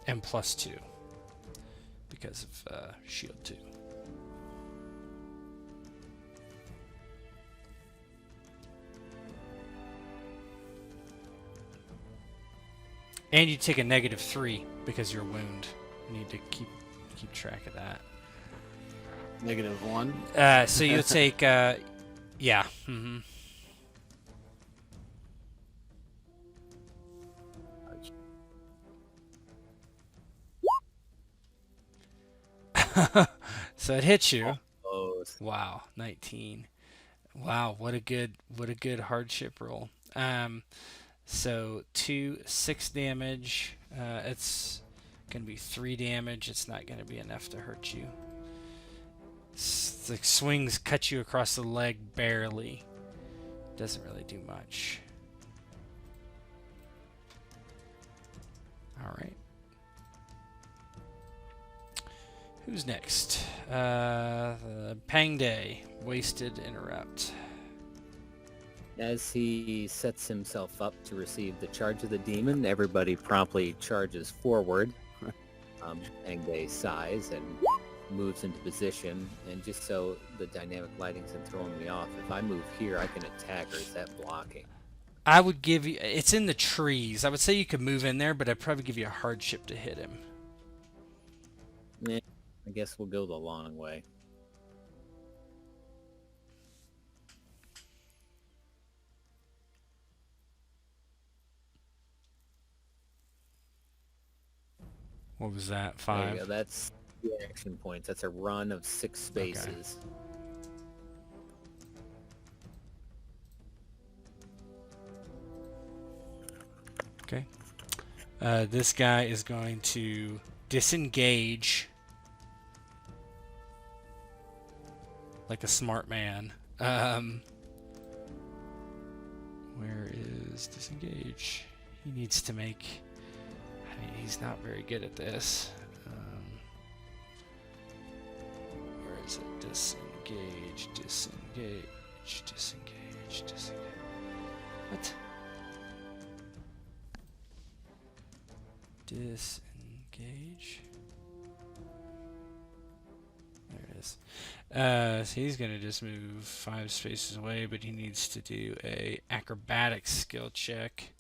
And +2 because of shield 2. And you take a -3 because you're wound. You need to keep track of that. -1. So you'll take yeah. So it hits you. Oh, Wow, 19. Wow, what a good hardship roll. So 6 damage. It's gonna be 3 damage. It's not gonna be enough to hurt you. It's like swings cut you across the leg barely. Doesn't really do much. All right. Who's next? Pang Day. Wasted interrupt. As he sets himself up to receive the charge of the demon, everybody promptly charges forward. Angday sighs and moves into position. And just so the dynamic lighting's been throwing me off, if I move here, I can attack, or is that blocking? I would give you... It's in the trees. I would say you could move in there, but I'd probably give you a hardship to hit him. Eh, I guess we'll go the long way. What was that? There you 5? go. That's the action points. That's a run of 6 spaces. Okay. This guy is going to disengage like a smart man. Where is disengage? He needs to make... I mean, he's not very good at this. Where is it? Disengage, disengage, disengage, disengage. What? Disengage. There it is. So he's gonna just move 5 spaces away, but he needs to do a acrobatics skill check,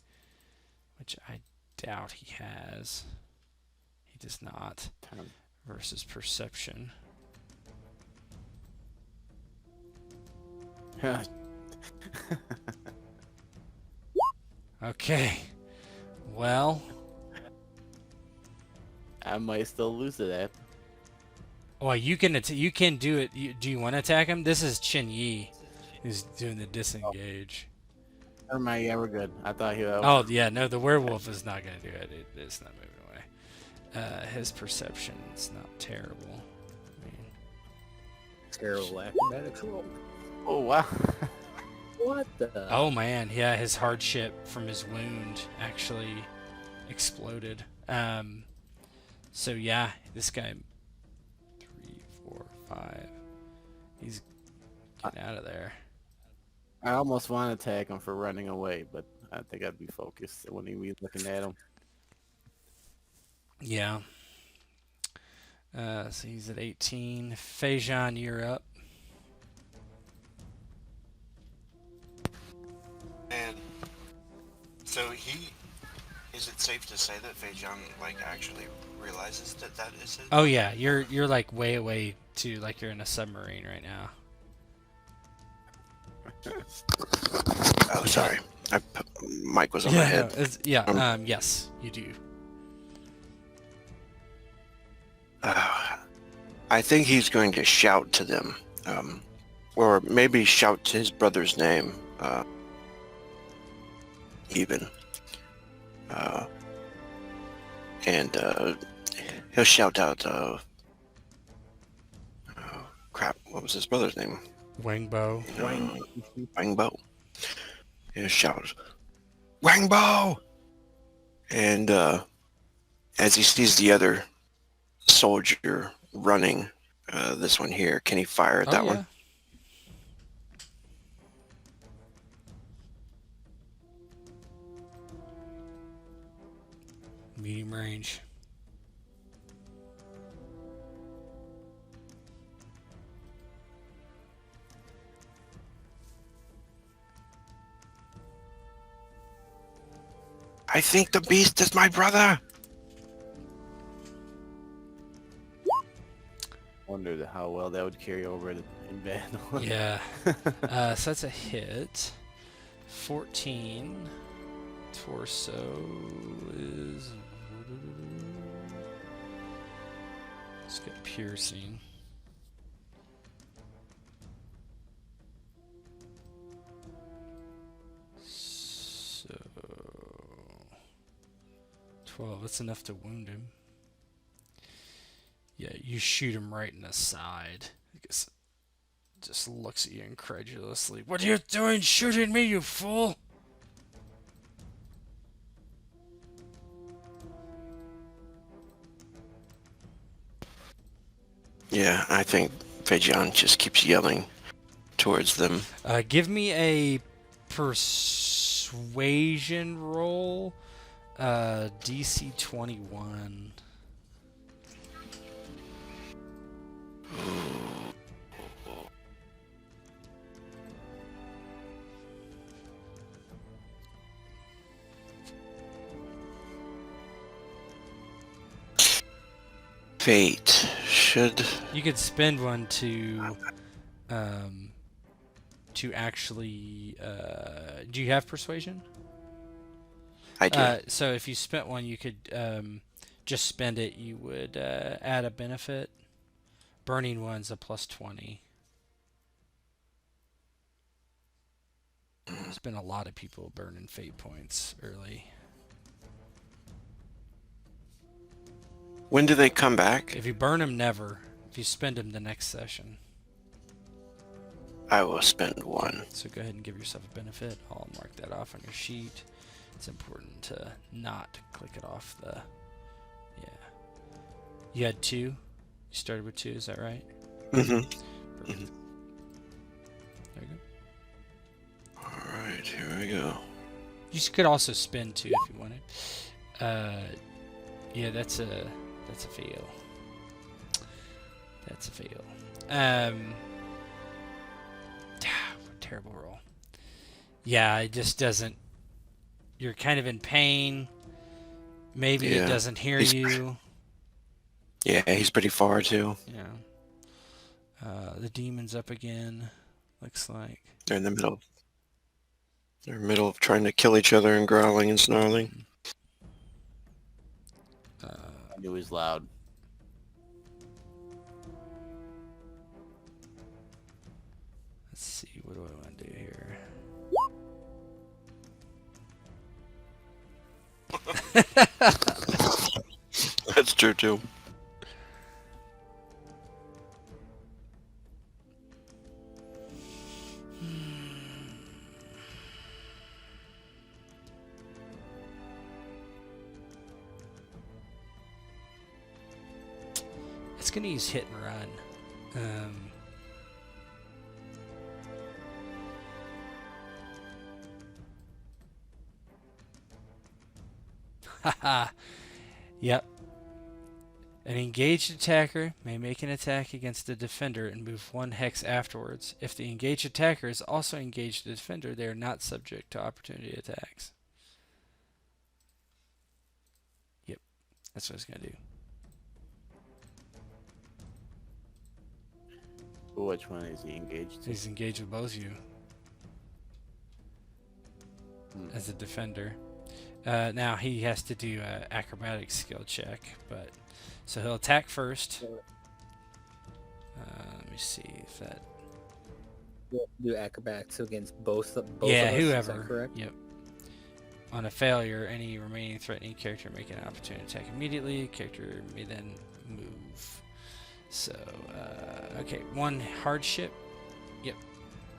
which I doubt he has. He does not. Versus perception. Okay. Well, I might still lose to that. well, you can do it. Do you want to attack him? This is Chen Yi, who's doing the disengage. Never mind, yeah, we're good. I thought he was... Oh yeah, no, the werewolf is not gonna do it. It's not moving away. His perception is not terrible. I mean, Terrible acrobatics roll. Oh, wow. What the? oh man, yeah, his hardship from his wound actually exploded. So yeah, this guy 3, 4, 5. He's getting out of there. I almost want to attack him for running away, but I think I'd be focused when he be looking at him. Yeah. So he's at 18. Fei Jian, you're up. And so is it safe to say that Fei Jian actually realizes that is his? Oh yeah, you're like way away to like you're in a submarine right now. Oh, sorry. Mike was on my head. Yes, you do. I think he's going to shout to them, or maybe shout to his brother's name, even. And he'll shout out, crap, what was his brother's name? Wangbo. Wangbo. He'll shout, Wangbo! And as he sees the other soldier running, this one here, can he fire at that one? Medium range. I think the beast is my brother. Wondered how well that would carry over in battle. Yeah. So that's a hit. 14. Torso is... Let's get piercing. So... 12. That's enough to wound him. Yeah, you shoot him right in the side. I guess just looks at you incredulously. What are you doing shooting me, you fool? Yeah, I think Fei Jian just keeps yelling towards them. Give me a persuasion roll. DC 21. Fate should. You could spend one to actually. Do you have persuasion? I do. So if you spent one, you could just spend it. You would add a benefit. Burning one's a plus 20. There's been a lot of people burning fate points early. When do they come back? If you burn them, never. If you spend them the next session. I will spend one. So go ahead and give yourself a benefit. I'll mark that off on your sheet. It's important to not click it off the... Yeah. You had 2? You started with 2, is that right? Mm-hmm. Perfect. There you go. Alright, here we go. You could also spend 2 if you wanted. Yeah, that's a fail. That's a fail. Terrible roll. Yeah, it just doesn't. You're kind of in pain. Maybe it doesn't hear you. Yeah, he's pretty far too. Yeah. The demon's up again. Looks like They're in the middle. They're in the middle of trying to kill each other and growling and snarling. I knew he was loud. Let's see. What do I want to do here? That's true too. It's gonna use hit and run. Haha. Yep. An engaged attacker may make an attack against the defender and move 1 hex afterwards. If the engaged attacker is also engaged the defender, they are not subject to opportunity attacks. Yep. That's what it's gonna do. Which one is he engaged to? He's engaged with both of you as a defender. Now he has to do an acrobatic skill check, but so he'll attack first. Let me see if that. Do acrobatics against both Yeah, of us, is that whoever. correct? Yep. On a failure, any remaining threatening character make an opportunity attack immediately. Character may then move. So, okay, 1 hardship. Yep.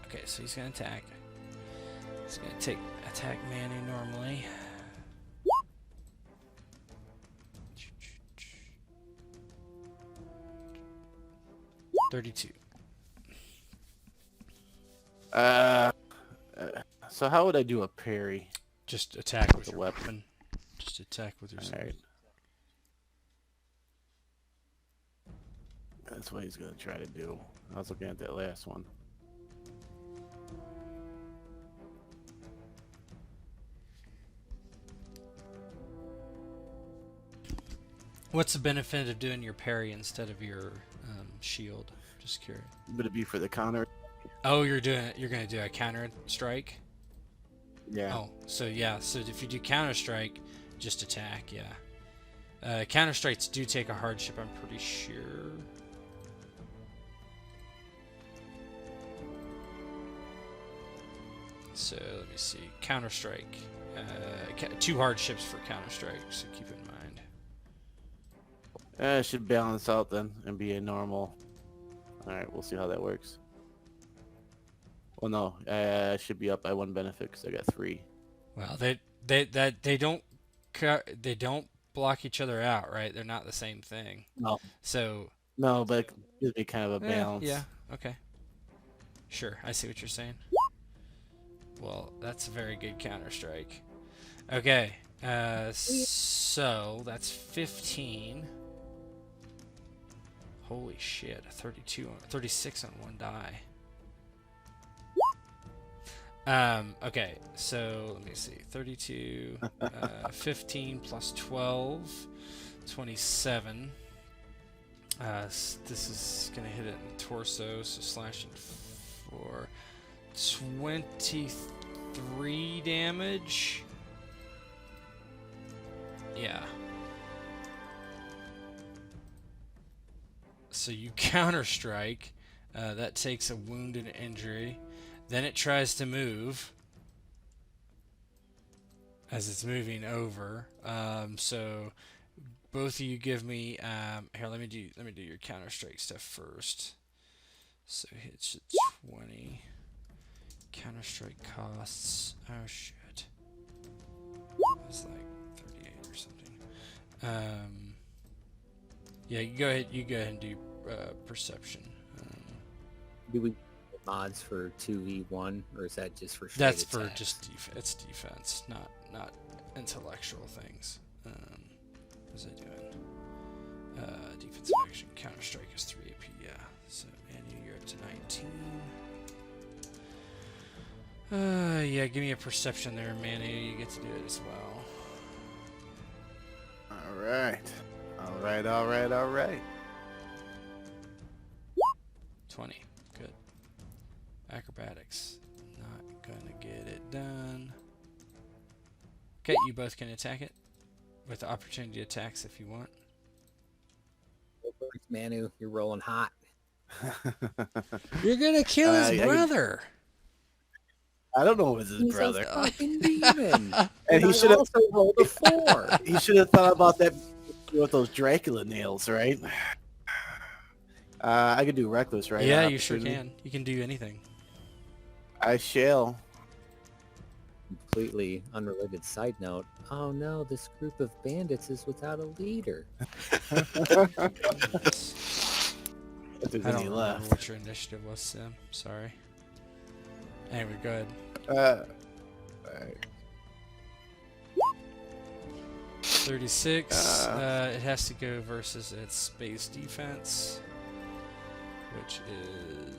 Okay, so he's gonna attack. He's gonna attack Manu normally. $32. So how would I do a parry? Just attack with The your weapon. weapon. Just attack with your sword. Alright. That's what he's gonna try to do. I was looking at that last one. What's the benefit of doing your parry instead of your shield? Just curious. Would it be for the counter? Oh, you're gonna do a counter strike. Yeah. Oh, so yeah. So if you do counter strike, just attack. Yeah. Counter strikes do take a hardship. I'm pretty sure. So let me see. Counter strike. 2 hardships for counter strike. So keep in mind. It should balance out then and be a normal. Alright, we'll see how that works. Well, no, I should be up by 1 benefit because I got 3. Well, they don't block each other out, right? They're not the same thing. No, So no, but it gives me kind of a yeah, balance. yeah, okay, sure, I see what you're saying. Well, that's a very good counter strike. Okay, so that's 15. Holy shit, 36 on one die. Okay, so let me see. 32, 15 plus 12, 27. This is gonna hit it in the torso, so slashing for 23 damage. Yeah. So you counter strike. That takes a wound and injury. Then it tries to move as it's moving over. So both of you give me here. Let me do your counter strike stuff first. So hits at 20. Counter strike costs. Oh shit. It was like 38 or something. Yeah, you go ahead and do perception. Do we mods for 2v1, or is that just for straight That's for attacks? just it's defense, not intellectual things. What's I doing? Defensive action, counter strike is 3 AP. Yeah. So Manu, you're up to 19. Yeah, give me a perception there, Manu. You get to do it as well. All right. 20. Good. Acrobatics. Not gonna get it done. Okay, you both can attack it with opportunity attacks if you want. Manu, you're rolling hot. You're gonna kill his I brother. I don't know if it's his He's brother. a fucking demon. And he I should have also rolled a 4. he should have thought about that with those Dracula nails, right? I could do reckless, right? Yeah, you sure Opportunity. can. You can do anything. I shall. Completely unrelated side note. Oh no, this group of bandits is without a leader. If there's I don't any remember left. what your initiative was, Sim. Sorry. Anyway, go ahead. Alright. 36. It has to go versus its space defense, which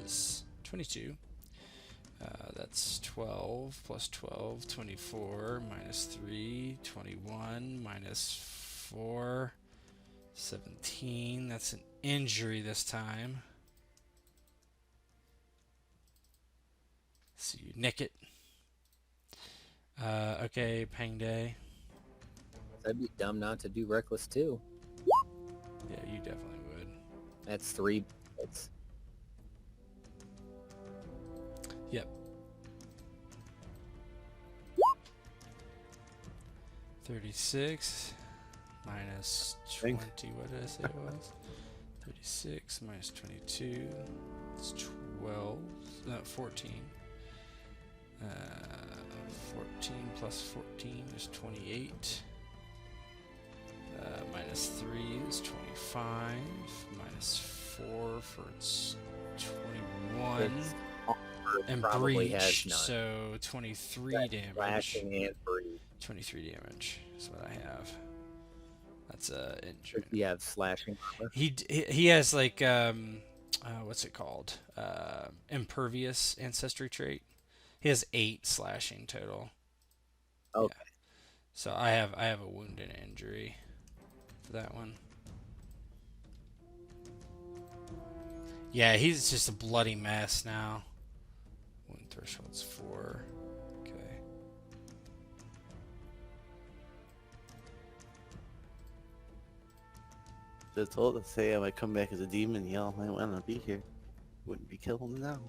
is 22. That's 12 plus 12, 24, minus 3, 21, minus 4, 17. That's an injury this time. So you nick it. Okay, Pang Day. That'd be dumb not to do reckless too. Yeah, you definitely would. That's 3 hits. Yep. 36 minus 20. What did I say it was? 36 minus 22. It's 12. No, 14. 14 plus 14 is 28. Minus 3 is 25. Minus 4 for its 21. It's And probably breach, has none. so 23 That's damage. slashing and breach. 23 damage is what I have. That's injury. Does he have slashing armor? He has like what's it called? Impervious ancestry trait. He has 8 slashing total. Okay. Yeah. So I have a wound and injury for that one. Yeah, he's just a bloody mess now. Wound threshold's 4. Okay. Just told to say I might come back as a demon, y'all might want to be here. Wouldn't be killing them now.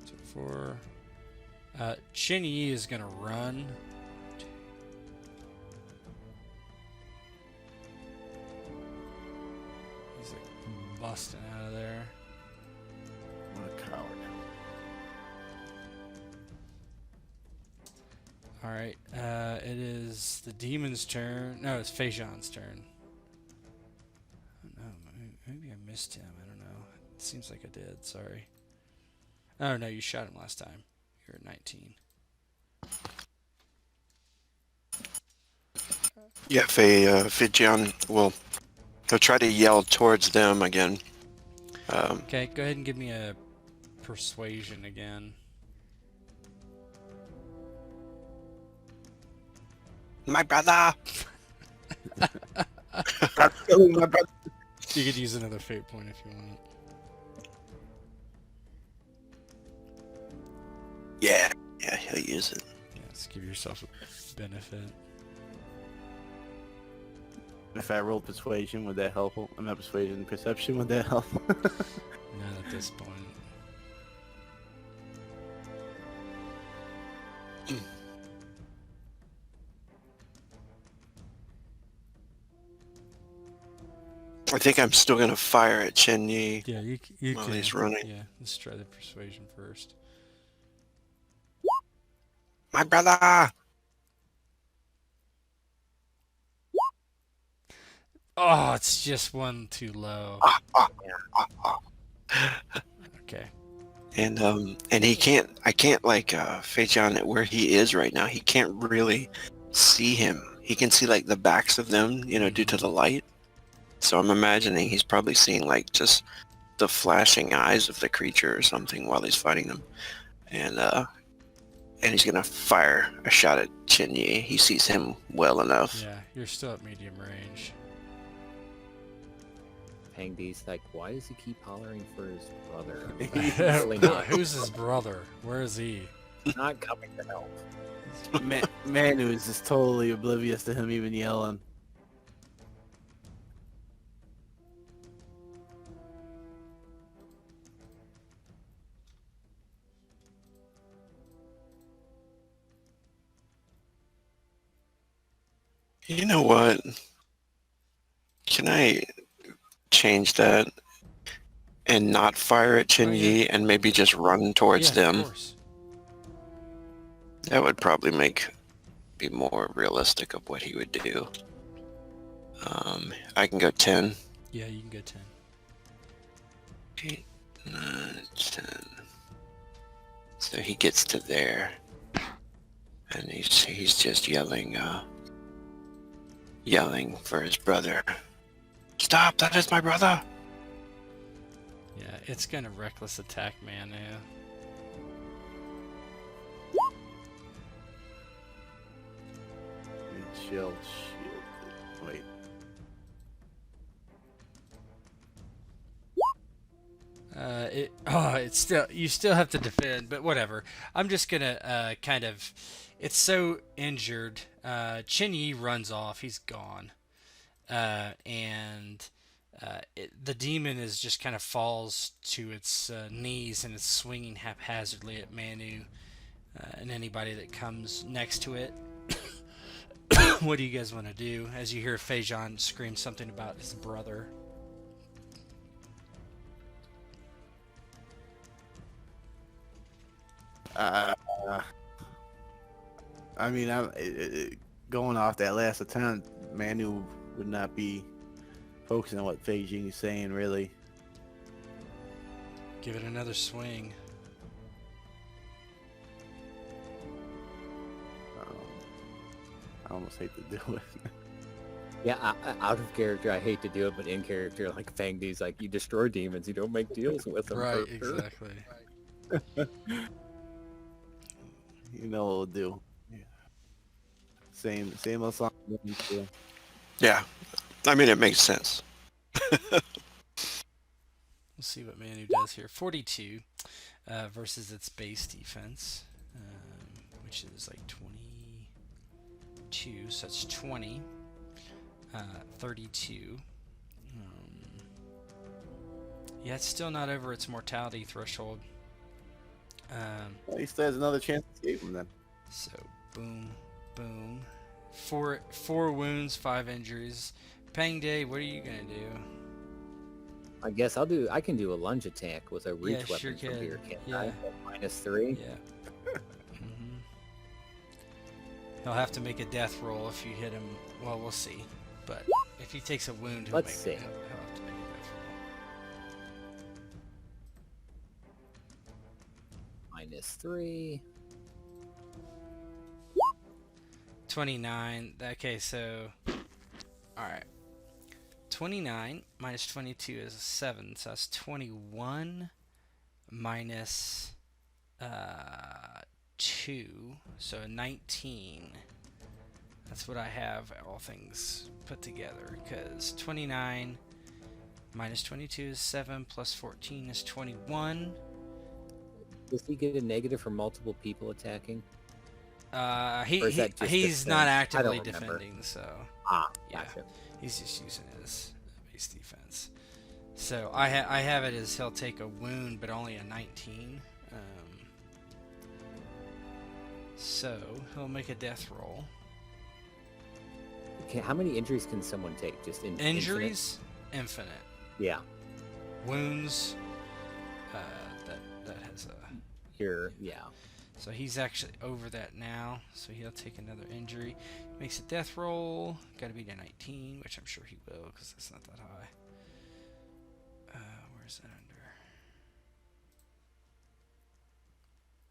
So 4. Chin Yi is gonna run. He's like busting out of there. What a coward. All right. It is the demon's turn. No, it's Fei Jian's turn. Oh, no, maybe I missed him. I don't know. It seems like I did. Sorry. Oh no, you shot him last time. You're at 19. Yeah, Fei Jian will he'll try to yell towards them again. Okay, go ahead and give me a persuasion again. My brother! Stop killing my brother. You could use another fate point if you want. Yeah, he'll use it. Yes, give yourself a benefit. If I roll persuasion, would that help? I'm not persuasion, perception, would that help? Not at this point. I think I'm still gonna fire at Chen Yi. Yeah, you While can. he's running. Yeah, let's try the persuasion first. My brother! Oh, it's just one too low. Okay. And he can't. I can't like Fei Jian at where he is right now. He can't really see him. He can see like the backs of them, due to the light. So I'm imagining he's probably seeing like just the flashing eyes of the creature or something while he's fighting them, and he's gonna fire a shot at Chen Yi. He sees him well enough. Yeah, you're still at medium range. Pang D's like, why does he keep hollering for his brother? Really not, Who's his brother? Where is he? not coming to help. Manu is just totally oblivious to him even yelling. You know what? Can I change that and not fire at Chen Oh, Yi yeah. and maybe just run towards Yeah, them? of course. That would probably be more realistic of what he would do. I can go 10. Yeah, you can go 10. 8, 9, 10. So he gets to there, and he's just yelling for his brother. Stop! That is my brother. Yeah, it's gonna reckless attack Manu. Shield. Wait. It's still, you still have to defend, but whatever. I'm just gonna kind of, it's so injured. Chen Yi runs off. He's gone, and the demon is just kind of falls to its knees and it's swinging haphazardly at Manu and anybody that comes next to it. What do you guys want to do as you hear Fei Jian scream something about his brother? I mean, going off that last attempt, Manu would not be focusing on what Fei Jian is saying, really. Give it another swing. I almost hate to do it. Yeah, out of character, I hate to do it, but in character, like Fang D's like, you destroy demons, you don't make deals with them. Right, Perper. exactly. You know what we'll do. Yeah. Same old song. Yeah, I mean it makes sense. We'll see what Manu does here. 42 versus its base defense, which is like 22, so it's 20. 32. Yeah, it's still not over its mortality threshold. Well, he still has another chance to escape him then. So, boom, boom. Four wounds, 5 injuries. Pang Day, what are you gonna do? I guess I can do a lunge attack with a reach Yeah, sure weapon from can. here, can't Yeah. I? -3. Yeah. He'll have to make a death roll if you hit him. Well, we'll see. But if he takes a wound, Let's see. he'll have to make a death roll. -3. 29. Okay, so... Alright. 29 minus 22 is a 7, so that's 21 minus 2, so 19. That's what I have, all things put together, because 29 minus 22 is 7, plus 14 is 21. Does he get a negative for multiple people attacking? Or is He's that just not defense? I actively don't remember. defending, so yeah, Gotcha. he's just using his base defense. So I have it as he'll take a wound, but only a 19. So he'll make a death roll. Okay, how many injuries can someone take? Just Injuries, infinite. Yeah. Wounds, that has a. Yeah. So he's actually over that now, so he'll take another injury. Makes a death roll. Got to beat a 19, which I'm sure he will, because that's not that high. Where's that under?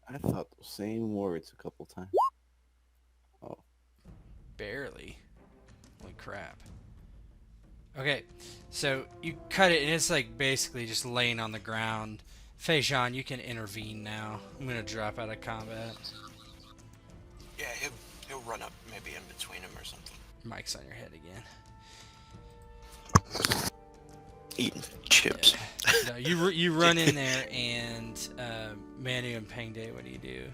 I thought the same words a couple times. Oh. Barely. Holy crap. Okay, so you cut it, and it's like basically just laying on the ground. Fei Jian, you can intervene now. I'm going to drop out of combat. Yeah, he'll run up maybe in between him or something. Mike's on your head again. Eating chips. No, you run in there, and Manu and Pang, what do you do?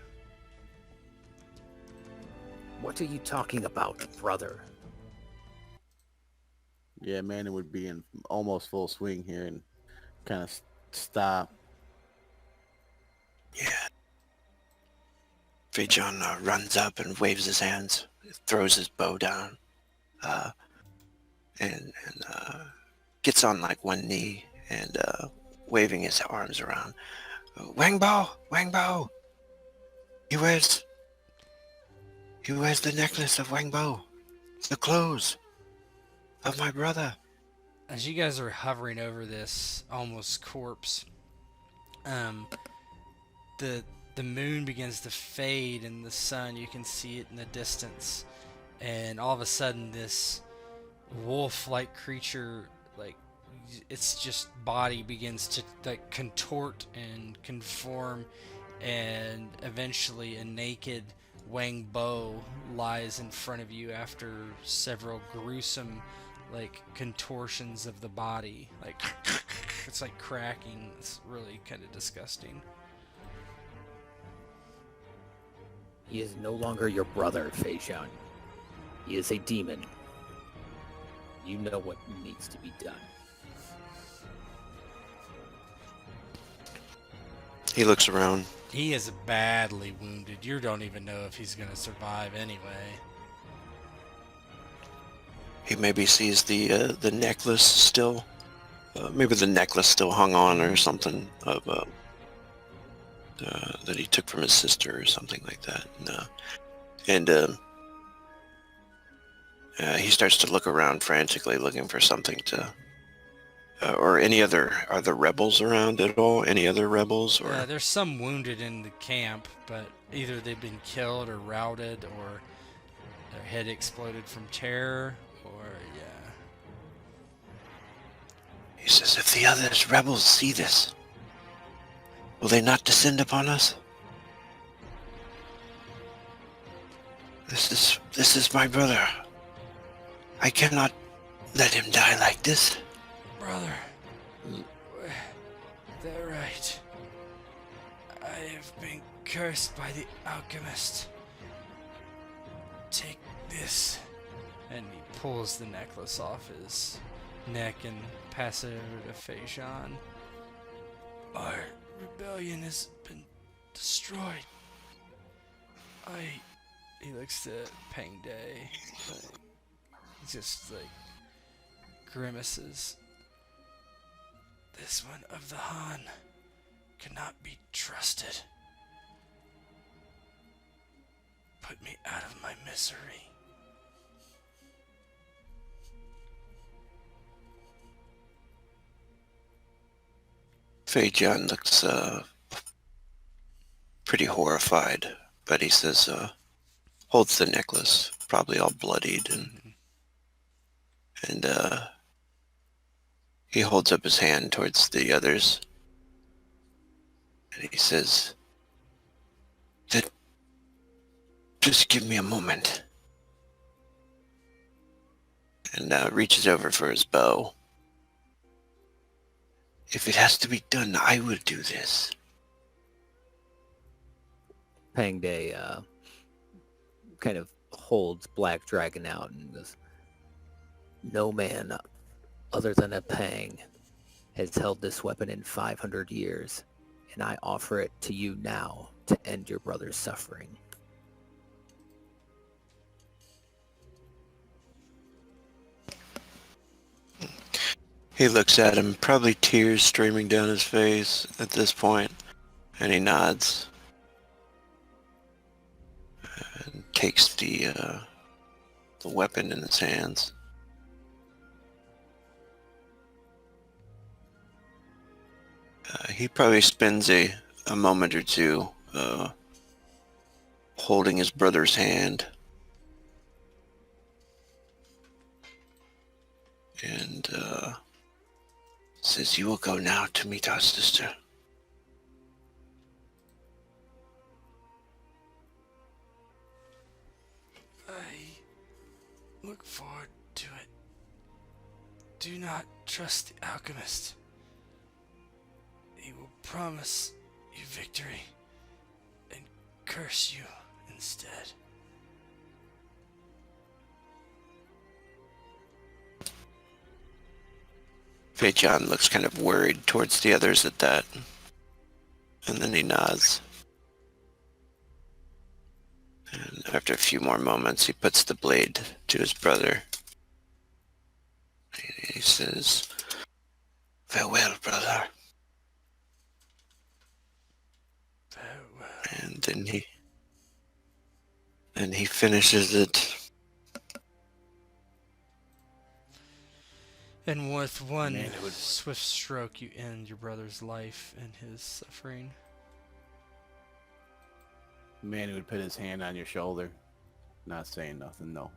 What are you talking about, brother? Yeah, man, it would be in almost full swing here and kind of stop. Yeah. Fei Jian runs up and waves his hands, throws his bow down, and gets on like one knee and waving his arms around. Wang Bao! Wang Bao! He wears the necklace of Wang Bao. The clothes of my brother. As you guys are hovering over this almost corpse, the moon begins to fade in the sun. You can see it in the distance, and all of a sudden this wolf-like creature, like, its just body begins to like contort and conform, and eventually a naked Wang Bo lies in front of you after several gruesome like contortions of the body. Like it's like cracking. It's really kind of disgusting. He is no longer your brother, Fei Jian. He is a demon. You know what needs to be done. He looks around. He is badly wounded. You don't even know if he's going to survive anyway. He maybe sees the necklace still. Maybe the necklace still hung on or something of that he took from his sister or something like that. And he starts to look around frantically, looking for something to. Or any other? Are the rebels around at all? Any other rebels? Or There's some wounded in the camp, but either they've been killed or routed, or their head exploded from terror, or yeah. He says, if the others rebels see this, will they not descend upon us? This is my brother. I cannot let him die like this. Brother, they're right. I have been cursed by the alchemist. Take this. And he pulls the necklace off his neck and passes it over to Fei Jian. Our rebellion has been destroyed. He looks at Pang Day, just like grimaces. This one of the Han cannot be trusted. put me out of my misery. Fei Jian looks pretty horrified, but he says, holds the necklace, probably all bloodied, and he holds up his hand towards the others, and he says, that just give me a moment, and reaches over for his bow. If it has to be done, I will do this. Pang Day kind of holds Black Dragon out and goes, no man other than a Pang has held this weapon in 500 years, and I offer it to you now to end your brother's suffering. He looks at him, probably tears streaming down his face at this point, and he nods. And takes the weapon in his hands. He probably spends a moment or two holding his brother's hand. And says, you will go now to meet our sister. I look forward to it. Do not trust the alchemist. He will promise you victory and curse you instead. Fei Jian looks kind of worried towards the others at that. And then he nods. And after a few more moments, he puts the blade to his brother. He says, farewell, brother. Farewell. And then he finishes it. And with one Manhood. swift stroke, you end your brother's life and his suffering. Man who would put his hand on your shoulder, not saying nothing, no.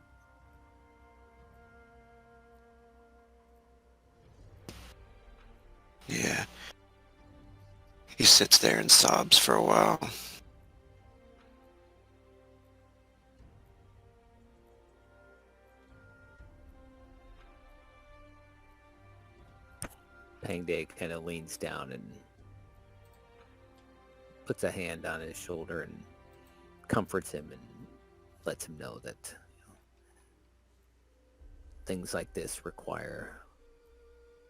Yeah. He sits there and sobs for a while. Pang Day kind of leans down and puts a hand on his shoulder and comforts him and lets him know that things like this require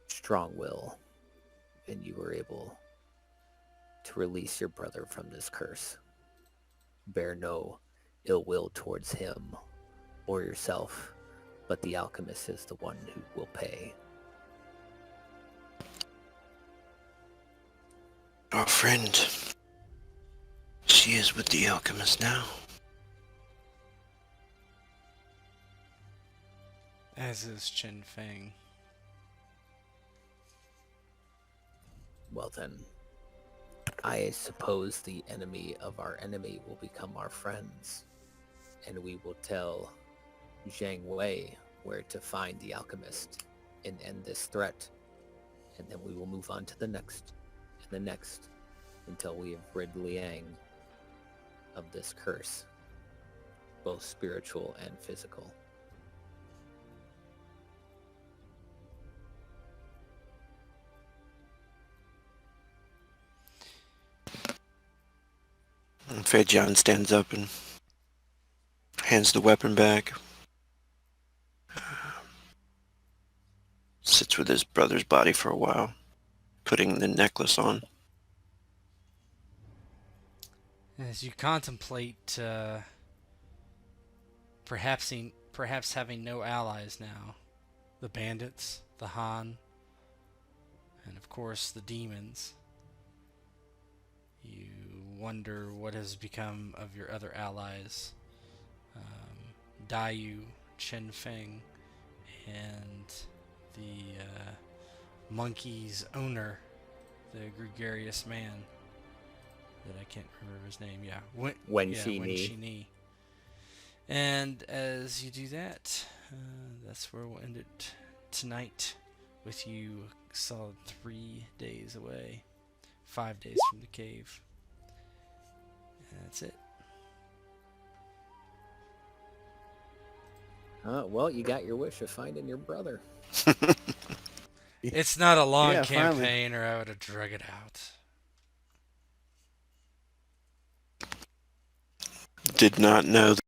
strong will, and you were able to release your brother from this curse. Bear no ill will towards him or yourself, but the alchemist is the one who will pay. Our friend, she is with the alchemist now. As is Chen Feng. Well then, I suppose the enemy of our enemy will become our friends, and we will tell Zhang Wei where to find the alchemist and end this threat, and then we will move on to the next and the next until we have rid Liang of this curse, both spiritual and physical. And Fei Jian stands up and hands the weapon back. Sits with his brother's body for a while, putting the necklace on. As you contemplate perhaps having no allies now, the bandits, the Han, and of course the demons, you wonder what has become of your other allies Dayu, Chen Feng, and the monkey's owner, the gregarious man that I can't remember his name. Yeah, Wen Shi. And as you do that, that's where we'll end it tonight, with you a solid 3 days away, 5 days from the cave. And that's it. Well, you got your wish of finding your brother. It's not a long Yeah, campaign, or I would have drug it out. Did not know